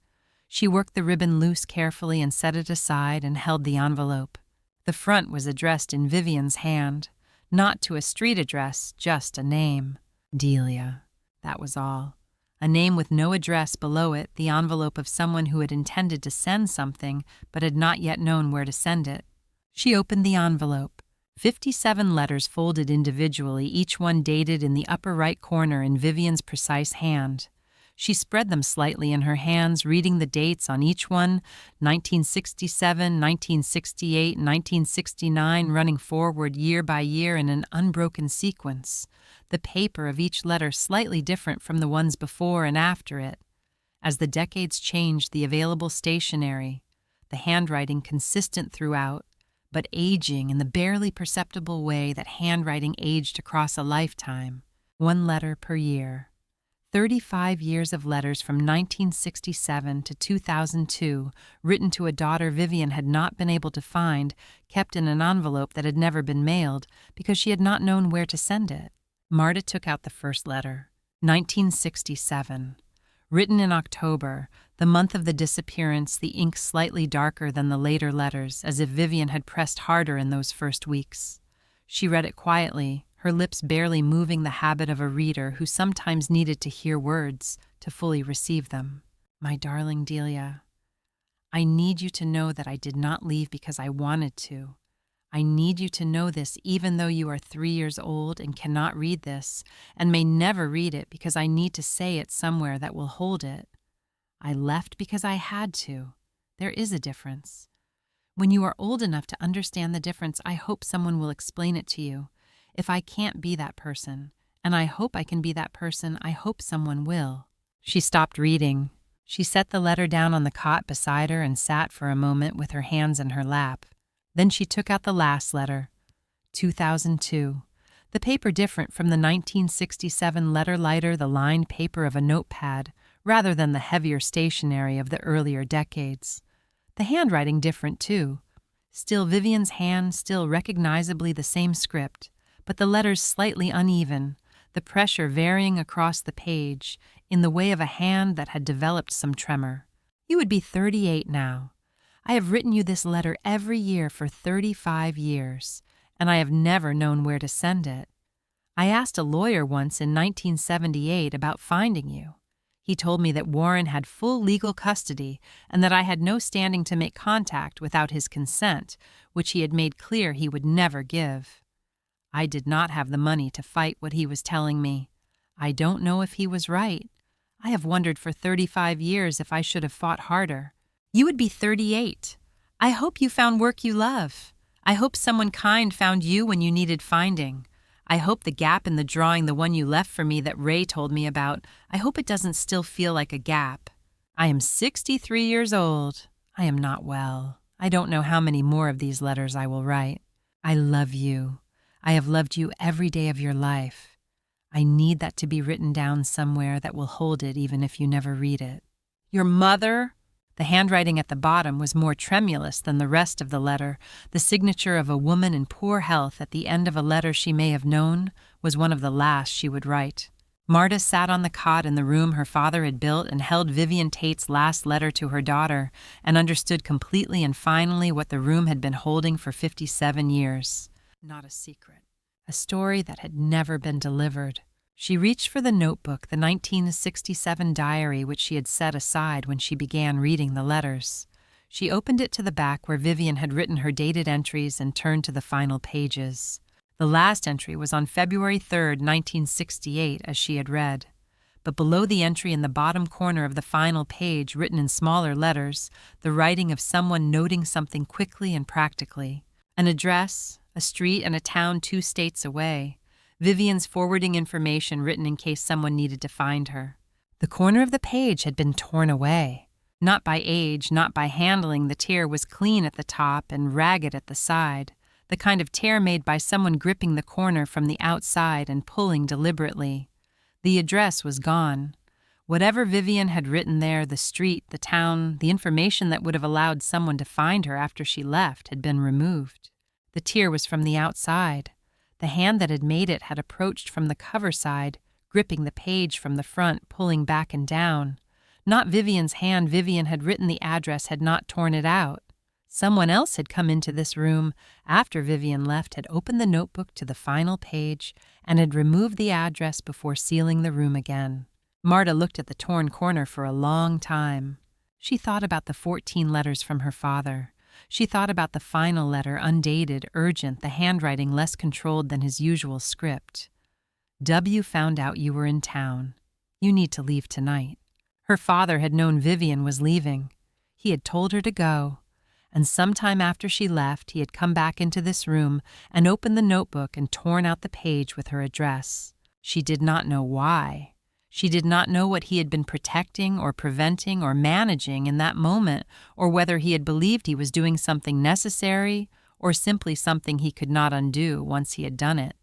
She worked the ribbon loose carefully and set it aside and held the envelope. The front was addressed in Vivian's hand, not to a street address, just a name. Delia. That was all. A name with no address below it, the envelope of someone who had intended to send something but had not yet known where to send it. She opened the envelope. 57 letters folded individually, each one dated in the upper right corner in Vivian's precise hand. She spread them slightly in her hands, reading the dates on each one, 1967, 1968, 1969, running forward year by year in an unbroken sequence, the paper of each letter slightly different from the ones before and after it. As the decades changed the available stationery, the handwriting consistent throughout, but aging in the barely perceptible way that handwriting aged across a lifetime, 1 letter per year. 35 years of letters from 1967 to 2002, written to a daughter Vivian had not been able to find, kept in an envelope that had never been mailed because she had not known where to send it. Marta took out the first letter, 1967. Written in October, the month of the disappearance, the ink slightly darker than the later letters, as if Vivian had pressed harder in those first weeks. She read it quietly, her lips barely moving, the habit of a reader who sometimes needed to hear words to fully receive them. My darling Delia, I need you to know that I did not leave because I wanted to. I need you to know this even though you are 3 years old and cannot read this, and may never read it because I need to say it somewhere that will hold it. I left because I had to. There is a difference. When you are old enough to understand the difference, I hope someone will explain it to you. If I can't be that person, and I hope I can be that person, I hope someone will. She stopped reading. She set the letter down on the cot beside her and sat for a moment with her hands in her lap. Then she took out the last letter, 2002. The paper different from the 1967 letter, lighter, the lined paper of a notepad, rather than the heavier stationery of the earlier decades. The handwriting different, too. Still Vivian's hand, still recognizably the same script, but the letters slightly uneven, the pressure varying across the page, in the way of a hand that had developed some tremor. You would be 38 now. I have written you this letter every year for 35 years, and I have never known where to send it. I asked a lawyer once in 1978 about finding you. He told me that Warren had full legal custody and that I had no standing to make contact without his consent, which he had made clear he would never give. I did not have the money to fight what he was telling me. I don't know if he was right. I have wondered for 35 years if I should have fought harder. You would be 38. I hope you found work you love. I hope someone kind found you when you needed finding. I hope the gap in the drawing, the one you left for me that Ray told me about, I hope it doesn't still feel like a gap. I am 63 years old. I am not well. I don't know how many more of these letters I will write. I love you. I have loved you every day of your life. I need that to be written down somewhere that will hold it even if you never read it. Your mother? The handwriting at the bottom was more tremulous than the rest of the letter. The signature of a woman in poor health at the end of a letter she may have known was one of the last she would write. Marta sat on the cot in the room her father had built and held Vivian Tate's last letter to her daughter and understood completely and finally what the room had been holding for 57 years. Not a secret. A story that had never been delivered. She reached for the notebook, the 1967 diary which she had set aside when she began reading the letters. She opened it to the back where Vivian had written her dated entries and turned to the final pages. The last entry was on February 3rd, 1968, as she had read. But below the entry in the bottom corner of the final page, written in smaller letters, the writing of someone noting something quickly and practically. An address, a street, and a town 2 states away. Vivian's forwarding information written in case someone needed to find her. The corner of the page had been torn away. Not by age, not by handling, the tear was clean at the top and ragged at the side, the kind of tear made by someone gripping the corner from the outside and pulling deliberately. The address was gone. Whatever Vivian had written there, the street, the town, the information that would have allowed someone to find her after she left had been removed. The tear was from the outside. The hand that had made it had approached from the cover side, gripping the page from the front, pulling back and down. Not Vivian's hand. Vivian had written the address, had not torn it out. Someone else had come into this room after Vivian left, had opened the notebook to the final page, and had removed the address before sealing the room again. Marta looked at the torn corner for a long time. She thought about the 14 letters from her father. She thought about the final letter, undated, urgent, the handwriting less controlled than his usual script. W found out you were in town. You need to leave tonight. Her father had known Vivian was leaving. He had told her to go. And sometime after she left, he had come back into this room and opened the notebook and torn out the page with her address. She did not know why. She did not know what he had been protecting or preventing or managing in that moment, or whether he had believed he was doing something necessary or simply something he could not undo once he had done it.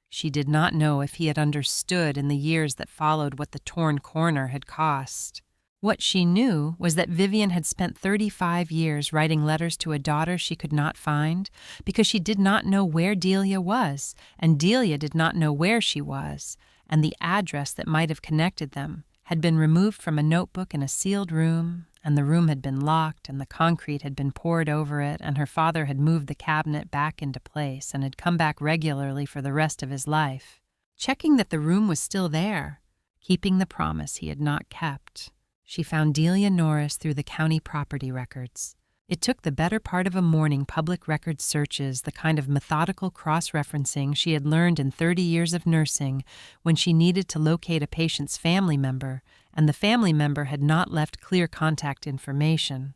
She did not know if he had understood in the years that followed what the torn corner had cost. What she knew was that Vivian had spent 35 years writing letters to a daughter she could not find because she did not know where Delia was, and Delia did not know where she was, and the address that might have connected them had been removed from a notebook in a sealed room, and the room had been locked, and the concrete had been poured over it, and her father had moved the cabinet back into place and had come back regularly for the rest of his life, checking that the room was still there, keeping the promise he had not kept. She found Delia Norris through the county property records. It took the better part of a morning public records searches, the kind of methodical cross-referencing she had learned in 30 years of nursing when she needed to locate a patient's family member, and the family member had not left clear contact information.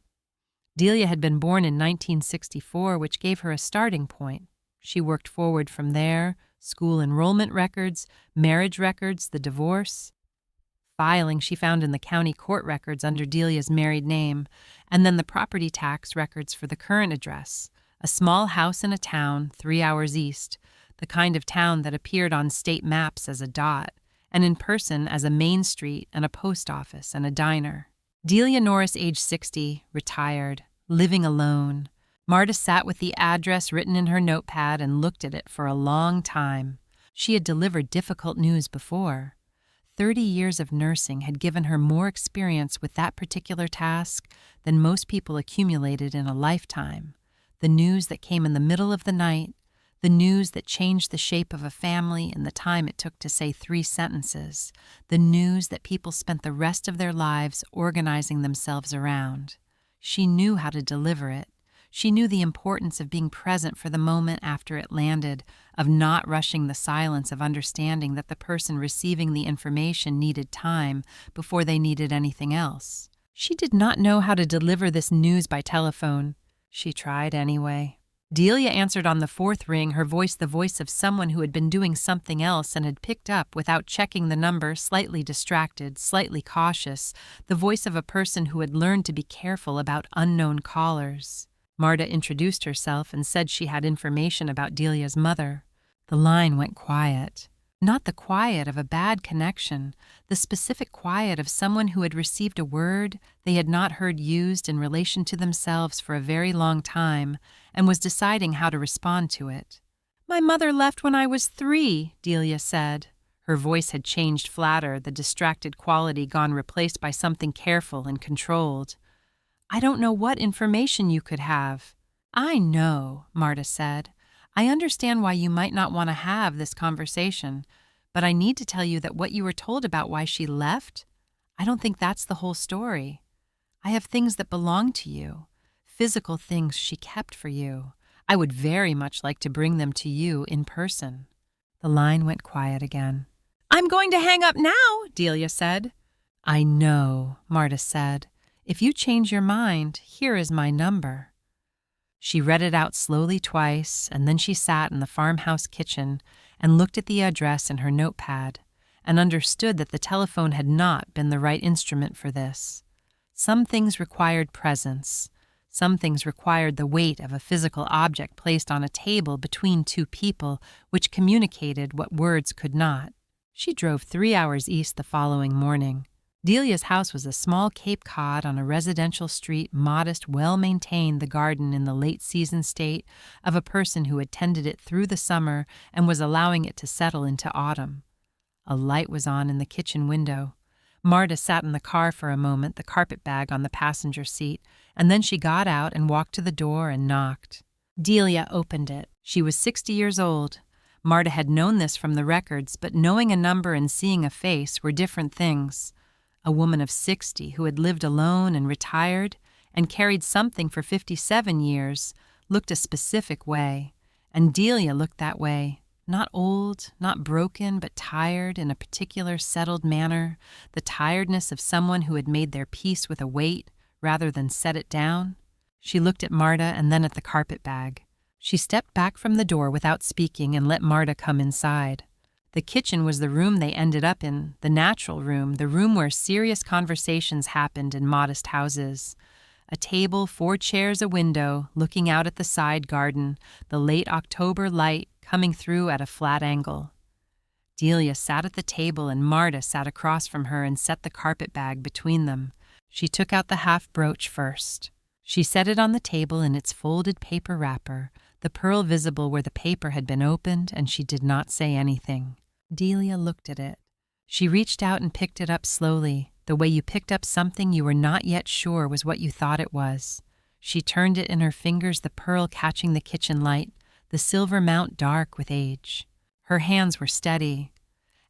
Delia had been born in 1964, which gave her a starting point. She worked forward from there, school enrollment records, marriage records, the divorce. Filing she found in the county court records under Delia's married name, and then the property tax records for the current address, a small house in a town 3 hours east, the kind of town that appeared on state maps as a dot, and in person as a main street and a post office and a diner. Delia Norris, age 60, retired, living alone. Marta sat with the address written in her notepad and looked at it for a long time. She had delivered difficult news before. 30 years of nursing had given her more experience with that particular task than most people accumulated in a lifetime. The news that came in the middle of the night, the news that changed the shape of a family in the time it took to say 3 sentences, the news that people spent the rest of their lives organizing themselves around. She knew how to deliver it. She knew the importance of being present for the moment after it landed, of not rushing the silence, of understanding that the person receiving the information needed time before they needed anything else. She did not know how to deliver this news by telephone. She tried anyway. Delia answered on the 4th ring, her voice the voice of someone who had been doing something else and had picked up without checking the number, slightly distracted, slightly cautious, the voice of a person who had learned to be careful about unknown callers. Marta introduced herself and said she had information about Delia's mother. The line went quiet. Not the quiet of a bad connection, the specific quiet of someone who had received a word they had not heard used in relation to themselves for a very long time and was deciding how to respond to it. "My mother left when I was 3, Delia said. Her voice had changed flatter, the distracted quality gone replaced by something careful and controlled. "I don't know what information you could have." "I know," Marta said. "I understand why you might not want to have this conversation, but I need to tell you that what you were told about why she left, I don't think that's the whole story. I have things that belong to you, physical things she kept for you. I would very much like to bring them to you in person." The line went quiet again. "I'm going to hang up now," Delia said. "I know," Marta said. "If you change your mind, here is my number." She read it out slowly twice, and then she sat in the farmhouse kitchen and looked at the address in her notepad and understood that the telephone had not been the right instrument for this. Some things required presence. Some things required the weight of a physical object placed on a table between 2 people, which communicated what words could not. She drove 3 hours east the following morning. Delia's house was a small Cape Cod on a residential street, modest, well-maintained, the garden in the late-season state of a person who had tended it through the summer and was allowing it to settle into autumn. A light was on in the kitchen window. Marta sat in the car for a moment, the carpet bag on the passenger seat, and then she got out and walked to the door and knocked. Delia opened it. She was 60 years old. Marta had known this from the records, but knowing a number and seeing a face were different things. A woman of 60 who had lived alone and retired and carried something for 57 years looked a specific way, and Delia looked that way, not old, not broken, but tired in a particular settled manner, the tiredness of someone who had made their peace with a weight rather than set it down. She looked at Marta and then at the carpet bag. She stepped back from the door without speaking and let Marta come inside. The kitchen was the room they ended up in, the natural room, the room where serious conversations happened in modest houses. A table, 4 chairs, a window, looking out at the side garden, the late October light coming through at a flat angle. Delia sat at the table and Marta sat across from her and set the carpet bag between them. She took out the half brooch first. She set it on the table in its folded paper wrapper, the pearl visible where the paper had been opened, and she did not say anything. Delia looked at it. She reached out and picked it up slowly, the way you picked up something you were not yet sure was what you thought it was. She turned it in her fingers, the pearl catching the kitchen light, the silver mount dark with age. Her hands were steady.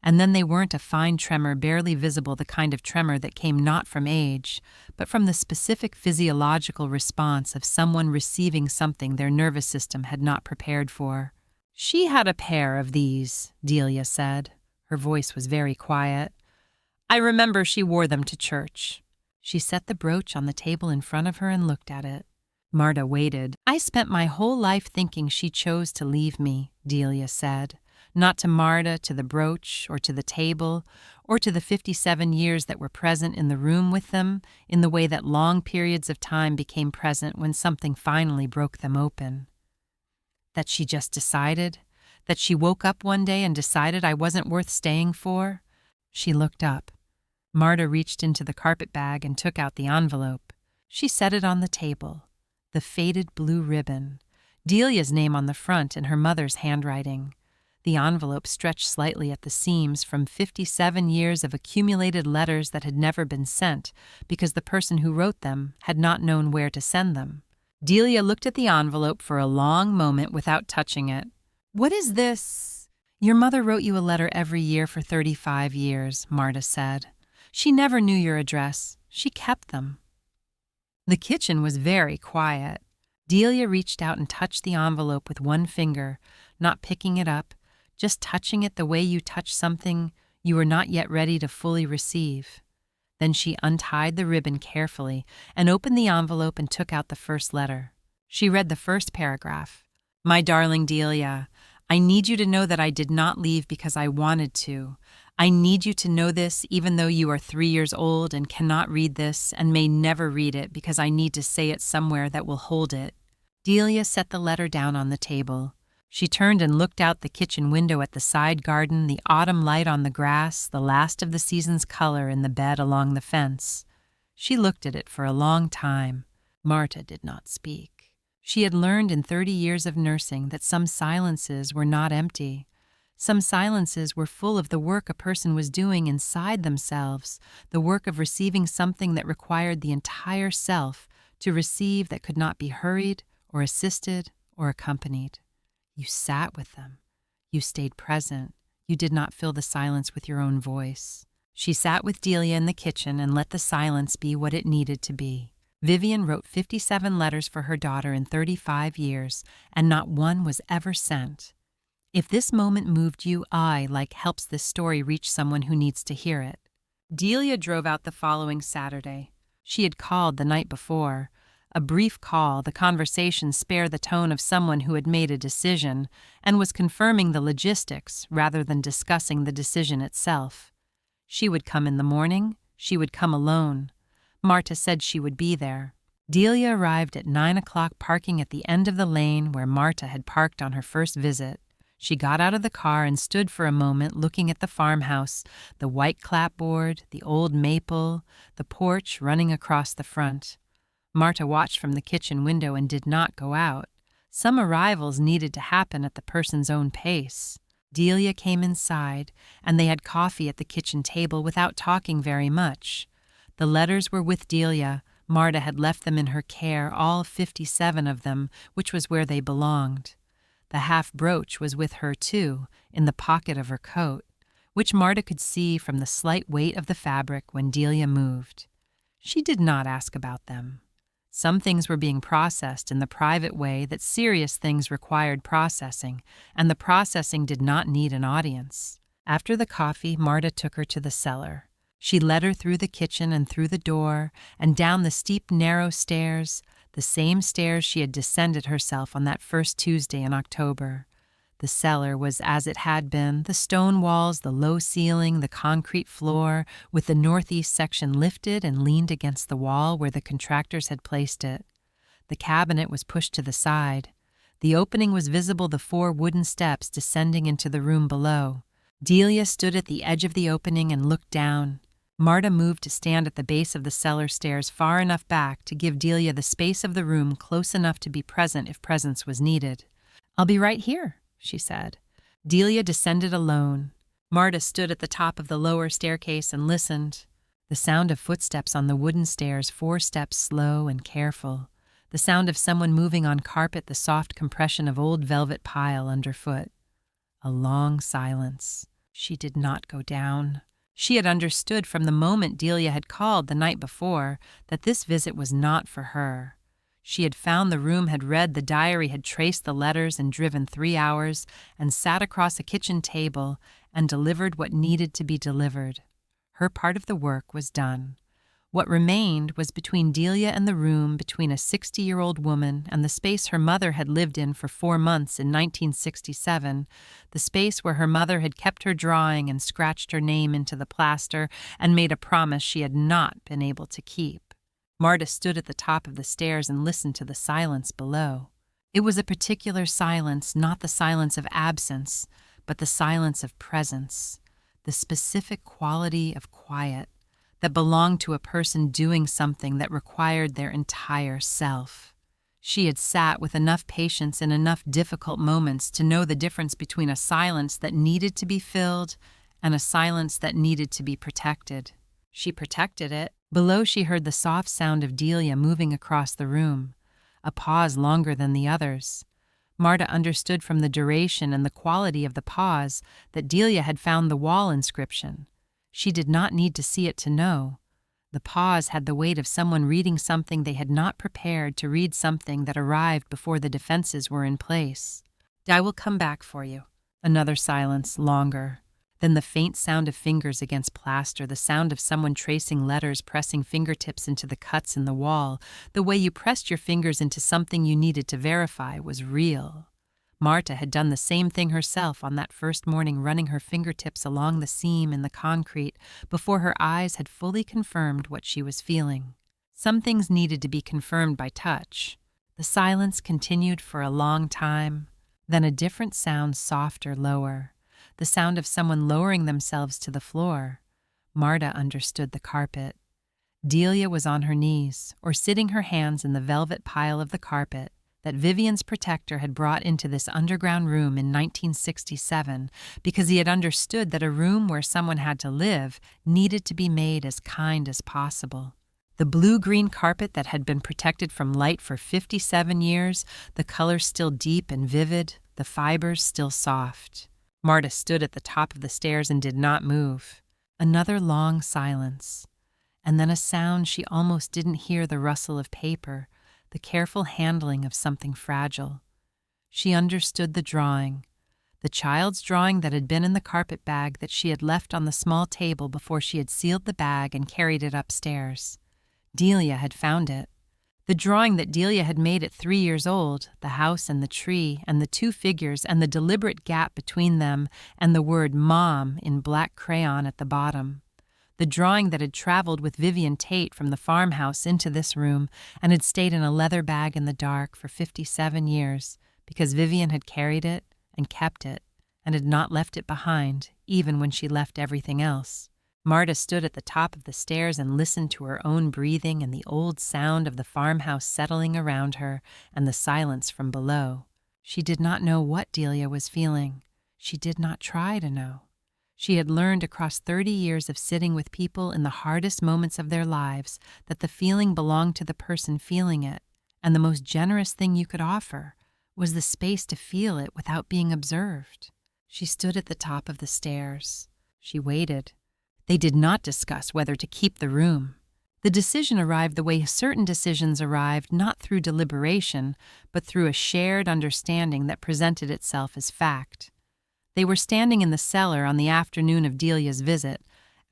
And then they weren't a fine tremor, barely visible, the kind of tremor that came not from age, but from the specific physiological response of someone receiving something their nervous system had not prepared for. "She had a pair of these," Delia said. Her voice was very quiet. "I remember she wore them to church." She set the brooch on the table in front of her and looked at it. Marta waited. "I spent my whole life thinking she chose to leave me," Delia said. Not to Marta, to the brooch, or to the table, or to the 57 years that were present in the room with them, in the way that long periods of time became present when something finally broke them open. That she just decided? That she woke up one day and decided I wasn't worth staying for? She looked up. Marta reached into the carpet bag and took out the envelope. She set it on the table. The faded blue ribbon. Delia's name on the front in her mother's handwriting. The envelope stretched slightly at the seams from 57 years of accumulated letters that had never been sent because the person who wrote them had not known where to send them. Delia looked at the envelope for a long moment without touching it. "What is this?" "Your mother wrote you a letter every year for 35 years, Marta said. "She never knew your address. She kept them." The kitchen was very quiet. Delia reached out and touched the envelope with one finger, not picking it up, just touching it the way you touch something you were not yet ready to fully receive. Then she untied the ribbon carefully and opened the envelope and took out the first letter. She read the first paragraph. "My darling Delia, I need you to know that I did not leave because I wanted to. I need you to know this even though you are 3 years old and cannot read this and may never read it because I need to say it somewhere that will hold it." Delia set the letter down on the table. She turned and looked out the kitchen window at the side garden, the autumn light on the grass, the last of the season's color in the bed along the fence. She looked at it for a long time. Marta did not speak. She had learned in 30 years of nursing that some silences were not empty. Some silences were full of the work a person was doing inside themselves, the work of receiving something that required the entire self to receive, that could not be hurried or assisted or accompanied. You sat with them. You stayed present. You did not fill the silence with your own voice. She sat with Delia in the kitchen and let the silence be what it needed to be. Vivian wrote 57 letters for her daughter in 35 years, and not one was ever sent. If this moment moved you, helps this story reach someone who needs to hear it. Delia drove out the following Saturday. She had called the night before. A brief call, the conversation spare the tone of someone who had made a decision and was confirming the logistics rather than discussing the decision itself. She would come in the morning. She would come alone. Marta said she would be there. Delia arrived at 9 o'clock, parking at the end of the lane where Marta had parked on her first visit. She got out of the car and stood for a moment looking at the farmhouse, the white clapboard, the old maple, the porch running across the front. Marta watched from the kitchen window and did not go out. Some arrivals needed to happen at the person's own pace. Delia came inside, and they had coffee at the kitchen table without talking very much. The letters were with Delia. Marta had left them in her care, all 57 of them, which was where they belonged. The half brooch was with her, too, in the pocket of her coat, which Marta could see from the slight weight of the fabric when Delia moved. She did not ask about them. Some things were being processed in the private way that serious things required processing, and the processing did not need an audience. After the coffee, Marta took her to the cellar. She led her through the kitchen and through the door, and down the steep, narrow stairs, the same stairs she had descended herself on that first Tuesday in October. The cellar was as it had been, the stone walls, the low ceiling, the concrete floor, with the northeast section lifted and leaned against the wall where the contractors had placed it. The cabinet was pushed to the side. The opening was visible, the 4 wooden steps descending into the room below. Delia stood at the edge of the opening and looked down. Marta moved to stand at the base of the cellar stairs far enough back to give Delia the space of the room close enough to be present if presence was needed. "I'll be right here," she said. Delia descended alone. Marta stood at the top of the lower staircase and listened. The sound of footsteps on the wooden stairs, 4 steps slow and careful. The sound of someone moving on carpet, the soft compression of old velvet pile underfoot. A long silence. She did not go down. She had understood from the moment Delia had called the night before that this visit was not for her. She had found the room, had read the diary, had traced the letters and driven 3 hours, and sat across a kitchen table and delivered what needed to be delivered. Her part of the work was done. What remained was between Delia and the room, between a 60-year-old woman and the space her mother had lived in for 4 months in 1967, the space where her mother had kept her drawing and scratched her name into the plaster and made a promise she had not been able to keep. Marta stood at the top of the stairs and listened to the silence below. It was a particular silence, not the silence of absence, but the silence of presence, the specific quality of quiet that belonged to a person doing something that required their entire self. She had sat with enough patience in enough difficult moments to know the difference between a silence that needed to be filled and a silence that needed to be protected. She protected it. Below, she heard the soft sound of Delia moving across the room, a pause longer than the others. Marta understood from the duration and the quality of the pause that Delia had found the wall inscription. She did not need to see it to know. The pause had the weight of someone reading something they had not prepared to read, something that arrived before the defenses were in place. "I will come back for you." Another silence, longer. Then the faint sound of fingers against plaster, the sound of someone tracing letters, pressing fingertips into the cuts in the wall. The way you pressed your fingers into something you needed to verify was real. Marta had done the same thing herself on that first morning, running her fingertips along the seam in the concrete before her eyes had fully confirmed what she was feeling. Some things needed to be confirmed by touch. The silence continued for a long time, then a different sound, softer, lower. The sound of someone lowering themselves to the floor. Marta understood the carpet. Delia was on her knees, or sitting her hands in the velvet pile of the carpet that Vivian's protector had brought into this underground room in 1967 because he had understood that a room where someone had to live needed to be made as kind as possible. The blue-green carpet that had been protected from light for 57 years, the color still deep and vivid, the fibers still soft. Marta stood at the top of the stairs and did not move. Another long silence, and then a sound she almost didn't hear, the rustle of paper, the careful handling of something fragile. She understood the drawing, the child's drawing that had been in the carpet bag that she had left on the small table before she had sealed the bag and carried it upstairs. Delia had found it. The drawing that Delia had made at 3 years old, the house and the tree and the 2 figures and the deliberate gap between them and the word Mom in black crayon at the bottom. The drawing that had traveled with Vivian Tate from the farmhouse into this room and had stayed in a leather bag in the dark for 57 years because Vivian had carried it and kept it and had not left it behind, even when she left everything else. Marta stood at the top of the stairs and listened to her own breathing and the old sound of the farmhouse settling around her and the silence from below. She did not know what Delia was feeling. She did not try to know. She had learned across 30 years of sitting with people in the hardest moments of their lives that the feeling belonged to the person feeling it, and the most generous thing you could offer was the space to feel it without being observed. She stood at the top of the stairs. She waited. They did not discuss whether to keep the room. The decision arrived the way certain decisions arrived, not through deliberation, but through a shared understanding that presented itself as fact. They were standing in the cellar on the afternoon of Delia's visit,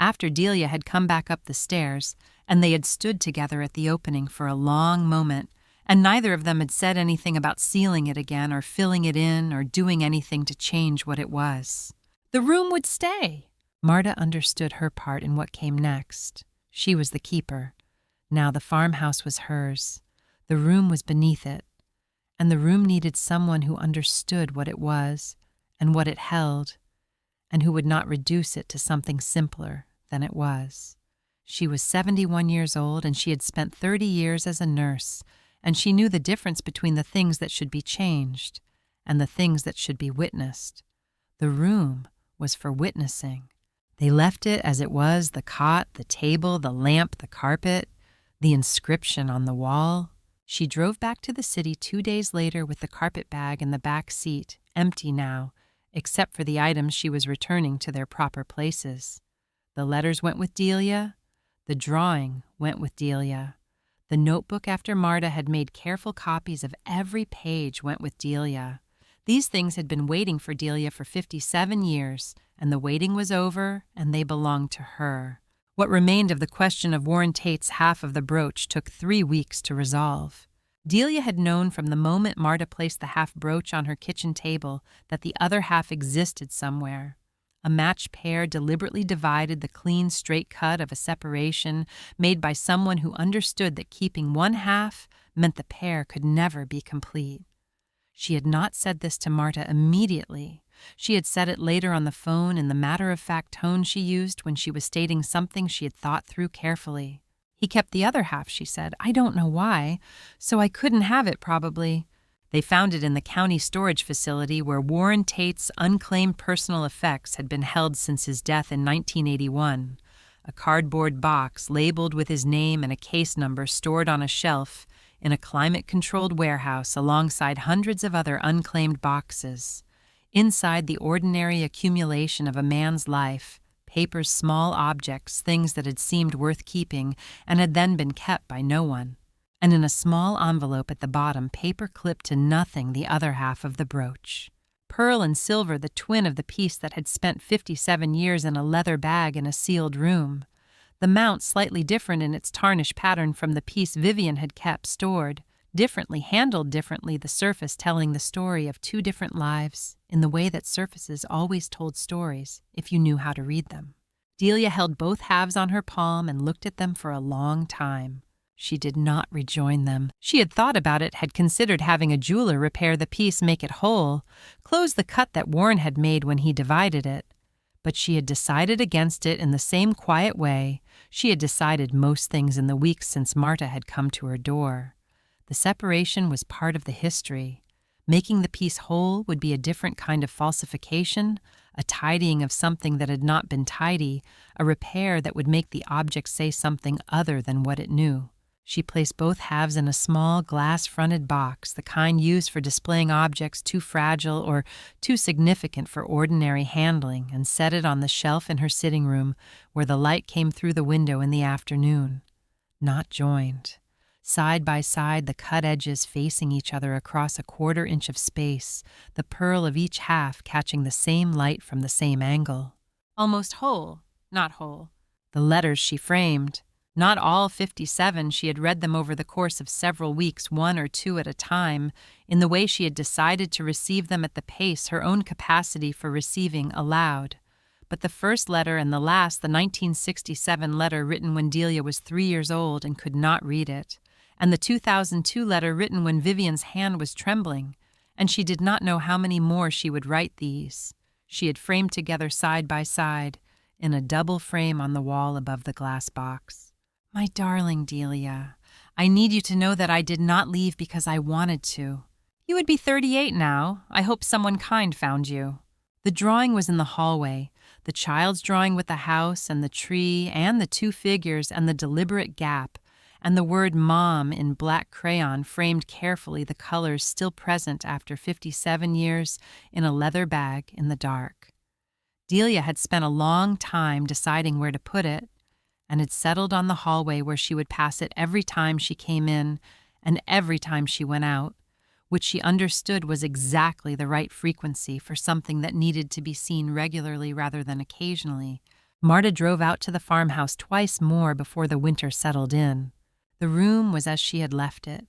after Delia had come back up the stairs, and they had stood together at the opening for a long moment, and neither of them had said anything about sealing it again or filling it in or doing anything to change what it was. The room would stay. Marta understood her part in what came next. She was the keeper. Now the farmhouse was hers. The room was beneath it. And the room needed someone who understood what it was and what it held, and who would not reduce it to something simpler than it was. She was 71 years old, and she had spent 30 years as a nurse, and she knew the difference between the things that should be changed and the things that should be witnessed. The room was for witnessing. They left it as it was, the cot, the table, the lamp, the carpet, the inscription on the wall. She drove back to the city 2 days later with the carpet bag in the back seat, empty now, except for the items she was returning to their proper places. The letters went with Delia. The drawing went with Delia. The notebook after Marta had made careful copies of every page went with Delia. These things had been waiting for Delia for 57 years, and the waiting was over, and they belonged to her. What remained of the question of Warren Tate's half of the brooch took 3 weeks to resolve. Delia had known from the moment Marta placed the half brooch on her kitchen table that the other half existed somewhere. A matched pair deliberately divided the clean, straight cut of a separation made by someone who understood that keeping one half meant the pair could never be complete. She had not said this to Marta immediately. She had said it later on the phone in the matter-of-fact tone she used when she was stating something she had thought through carefully. He kept the other half, she said. I don't know why, so I couldn't have it probably. They found it in the county storage facility where Warren Tate's unclaimed personal effects had been held since his death in 1981. A cardboard box labeled with his name and a case number stored on a shelf in a climate-controlled warehouse alongside hundreds of other unclaimed boxes. Inside the ordinary accumulation of a man's life, papers, small objects, things that had seemed worth keeping and had then been kept by no one. And in a small envelope at the bottom, paper clipped to nothing the other half of the brooch. Pearl and silver, the twin of the piece that had spent 57 years in a leather bag in a sealed room. The mount slightly different in its tarnished pattern from the piece Vivian had kept stored, differently, handled differently, the surface telling the story of 2 different lives in the way that surfaces always told stories if you knew how to read them. Delia held both halves on her palm and looked at them for a long time. She did not rejoin them. She had thought about it, had considered having a jeweler repair the piece, make it whole, close the cut that Warren had made when he divided it. But she had decided against it in the same quiet way she had decided most things in the weeks since Marta had come to her door. The separation was part of the history. Making the piece whole would be a different kind of falsification, a tidying of something that had not been tidy, a repair that would make the object say something other than what it knew. She placed both halves in a small glass-fronted box, the kind used for displaying objects too fragile or too significant for ordinary handling, and set it on the shelf in her sitting room where the light came through the window in the afternoon. Not joined. Side by side, the cut edges facing each other across a 1/4 inch of space, the pearl of each half catching the same light from the same angle. Almost whole, not whole. The letters she framed. Not all 57, she had read them over the course of several weeks, 1 or 2 at a time, in the way she had decided to receive them at the pace her own capacity for receiving allowed. But the first letter and the last, the 1967 letter written when Delia was 3 years old and could not read it, and the 2002 letter written when Vivian's hand was trembling, and she did not know how many more she would write these. She had framed together side by side, in a double frame on the wall above the glass box. My darling Delia, I need you to know that I did not leave because I wanted to. You would be 38 now. I hope someone kind found you. The drawing was in the hallway, the child's drawing with the house and the tree and the 2 figures and the deliberate gap, and the word Mom in black crayon framed carefully the colors still present after 57 years in a leather bag in the dark. Delia had spent a long time deciding where to put it, and had settled on the hallway where she would pass it every time she came in and every time she went out, which she understood was exactly the right frequency for something that needed to be seen regularly rather than occasionally. Marta drove out to the farmhouse twice more before the winter settled in. The room was as she had left it,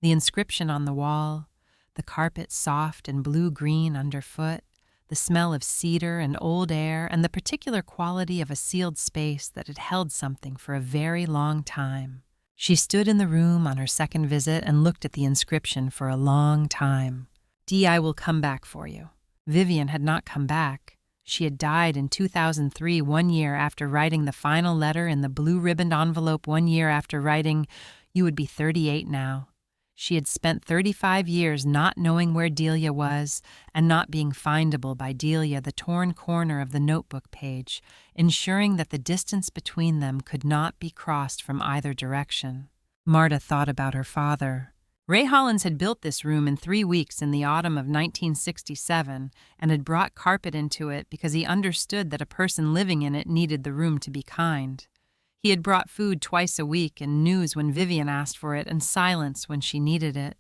the inscription on the wall, the carpet soft and blue-green underfoot, the smell of cedar and old air, and the particular quality of a sealed space that had held something for a very long time. She stood in the room on her second visit and looked at the inscription for a long time. "D.I. will come back for you." Vivian had not come back. She had died in 2003, 1 year after writing the final letter in the blue-ribboned envelope, 1 year after writing, "You would be 38 now." She had spent 35 years not knowing where Delia was and not being findable by Delia, the torn corner of the notebook page, ensuring that the distance between them could not be crossed from either direction. Marta thought about her father. Ray Hollins had built this room in 3 weeks in the autumn of 1967 and had brought carpet into it because he understood that a person living in it needed the room to be kind. He had brought food twice a week and news when Vivian asked for it and silence when she needed it.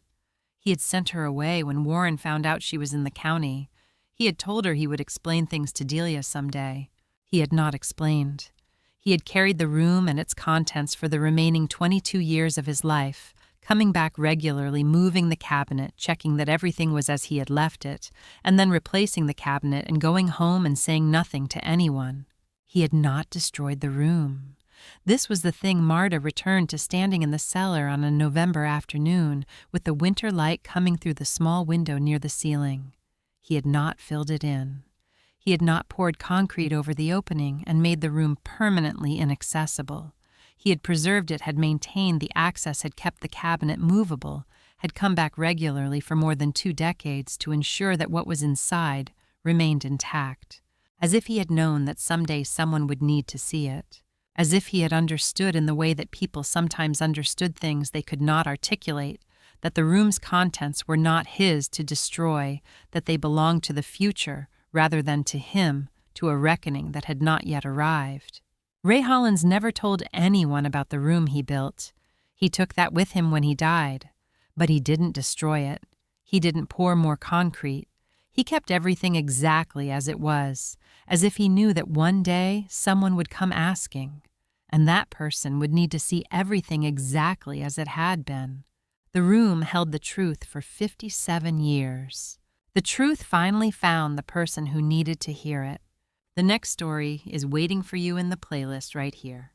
He had sent her away when Warren found out she was in the county. He had told her he would explain things to Delia someday. He had not explained. He had carried the room and its contents for the remaining 22 years of his life, coming back regularly, moving the cabinet, checking that everything was as he had left it, and then replacing the cabinet and going home and saying nothing to anyone. He had not destroyed the room. This was the thing Marta returned to, standing in the cellar on a November afternoon, with the winter light coming through the small window near the ceiling. He had not filled it in. He had not poured concrete over the opening and made the room permanently inaccessible. He had preserved it, had maintained the access, had kept the cabinet movable, had come back regularly for more than 2 decades to ensure that what was inside remained intact, as if he had known that someday someone would need to see it. As if he had understood in the way that people sometimes understood things they could not articulate, that the room's contents were not his to destroy, that they belonged to the future rather than to him, to a reckoning that had not yet arrived. Ray Hollins never told anyone about the room he built. He took that with him when he died. But he didn't destroy it. He didn't pour more concrete. He kept everything exactly as it was, as if he knew that one day someone would come asking, and that person would need to see everything exactly as it had been. The room held the truth for 57 years. The truth finally found the person who needed to hear it. The next story is waiting for you in the playlist right here.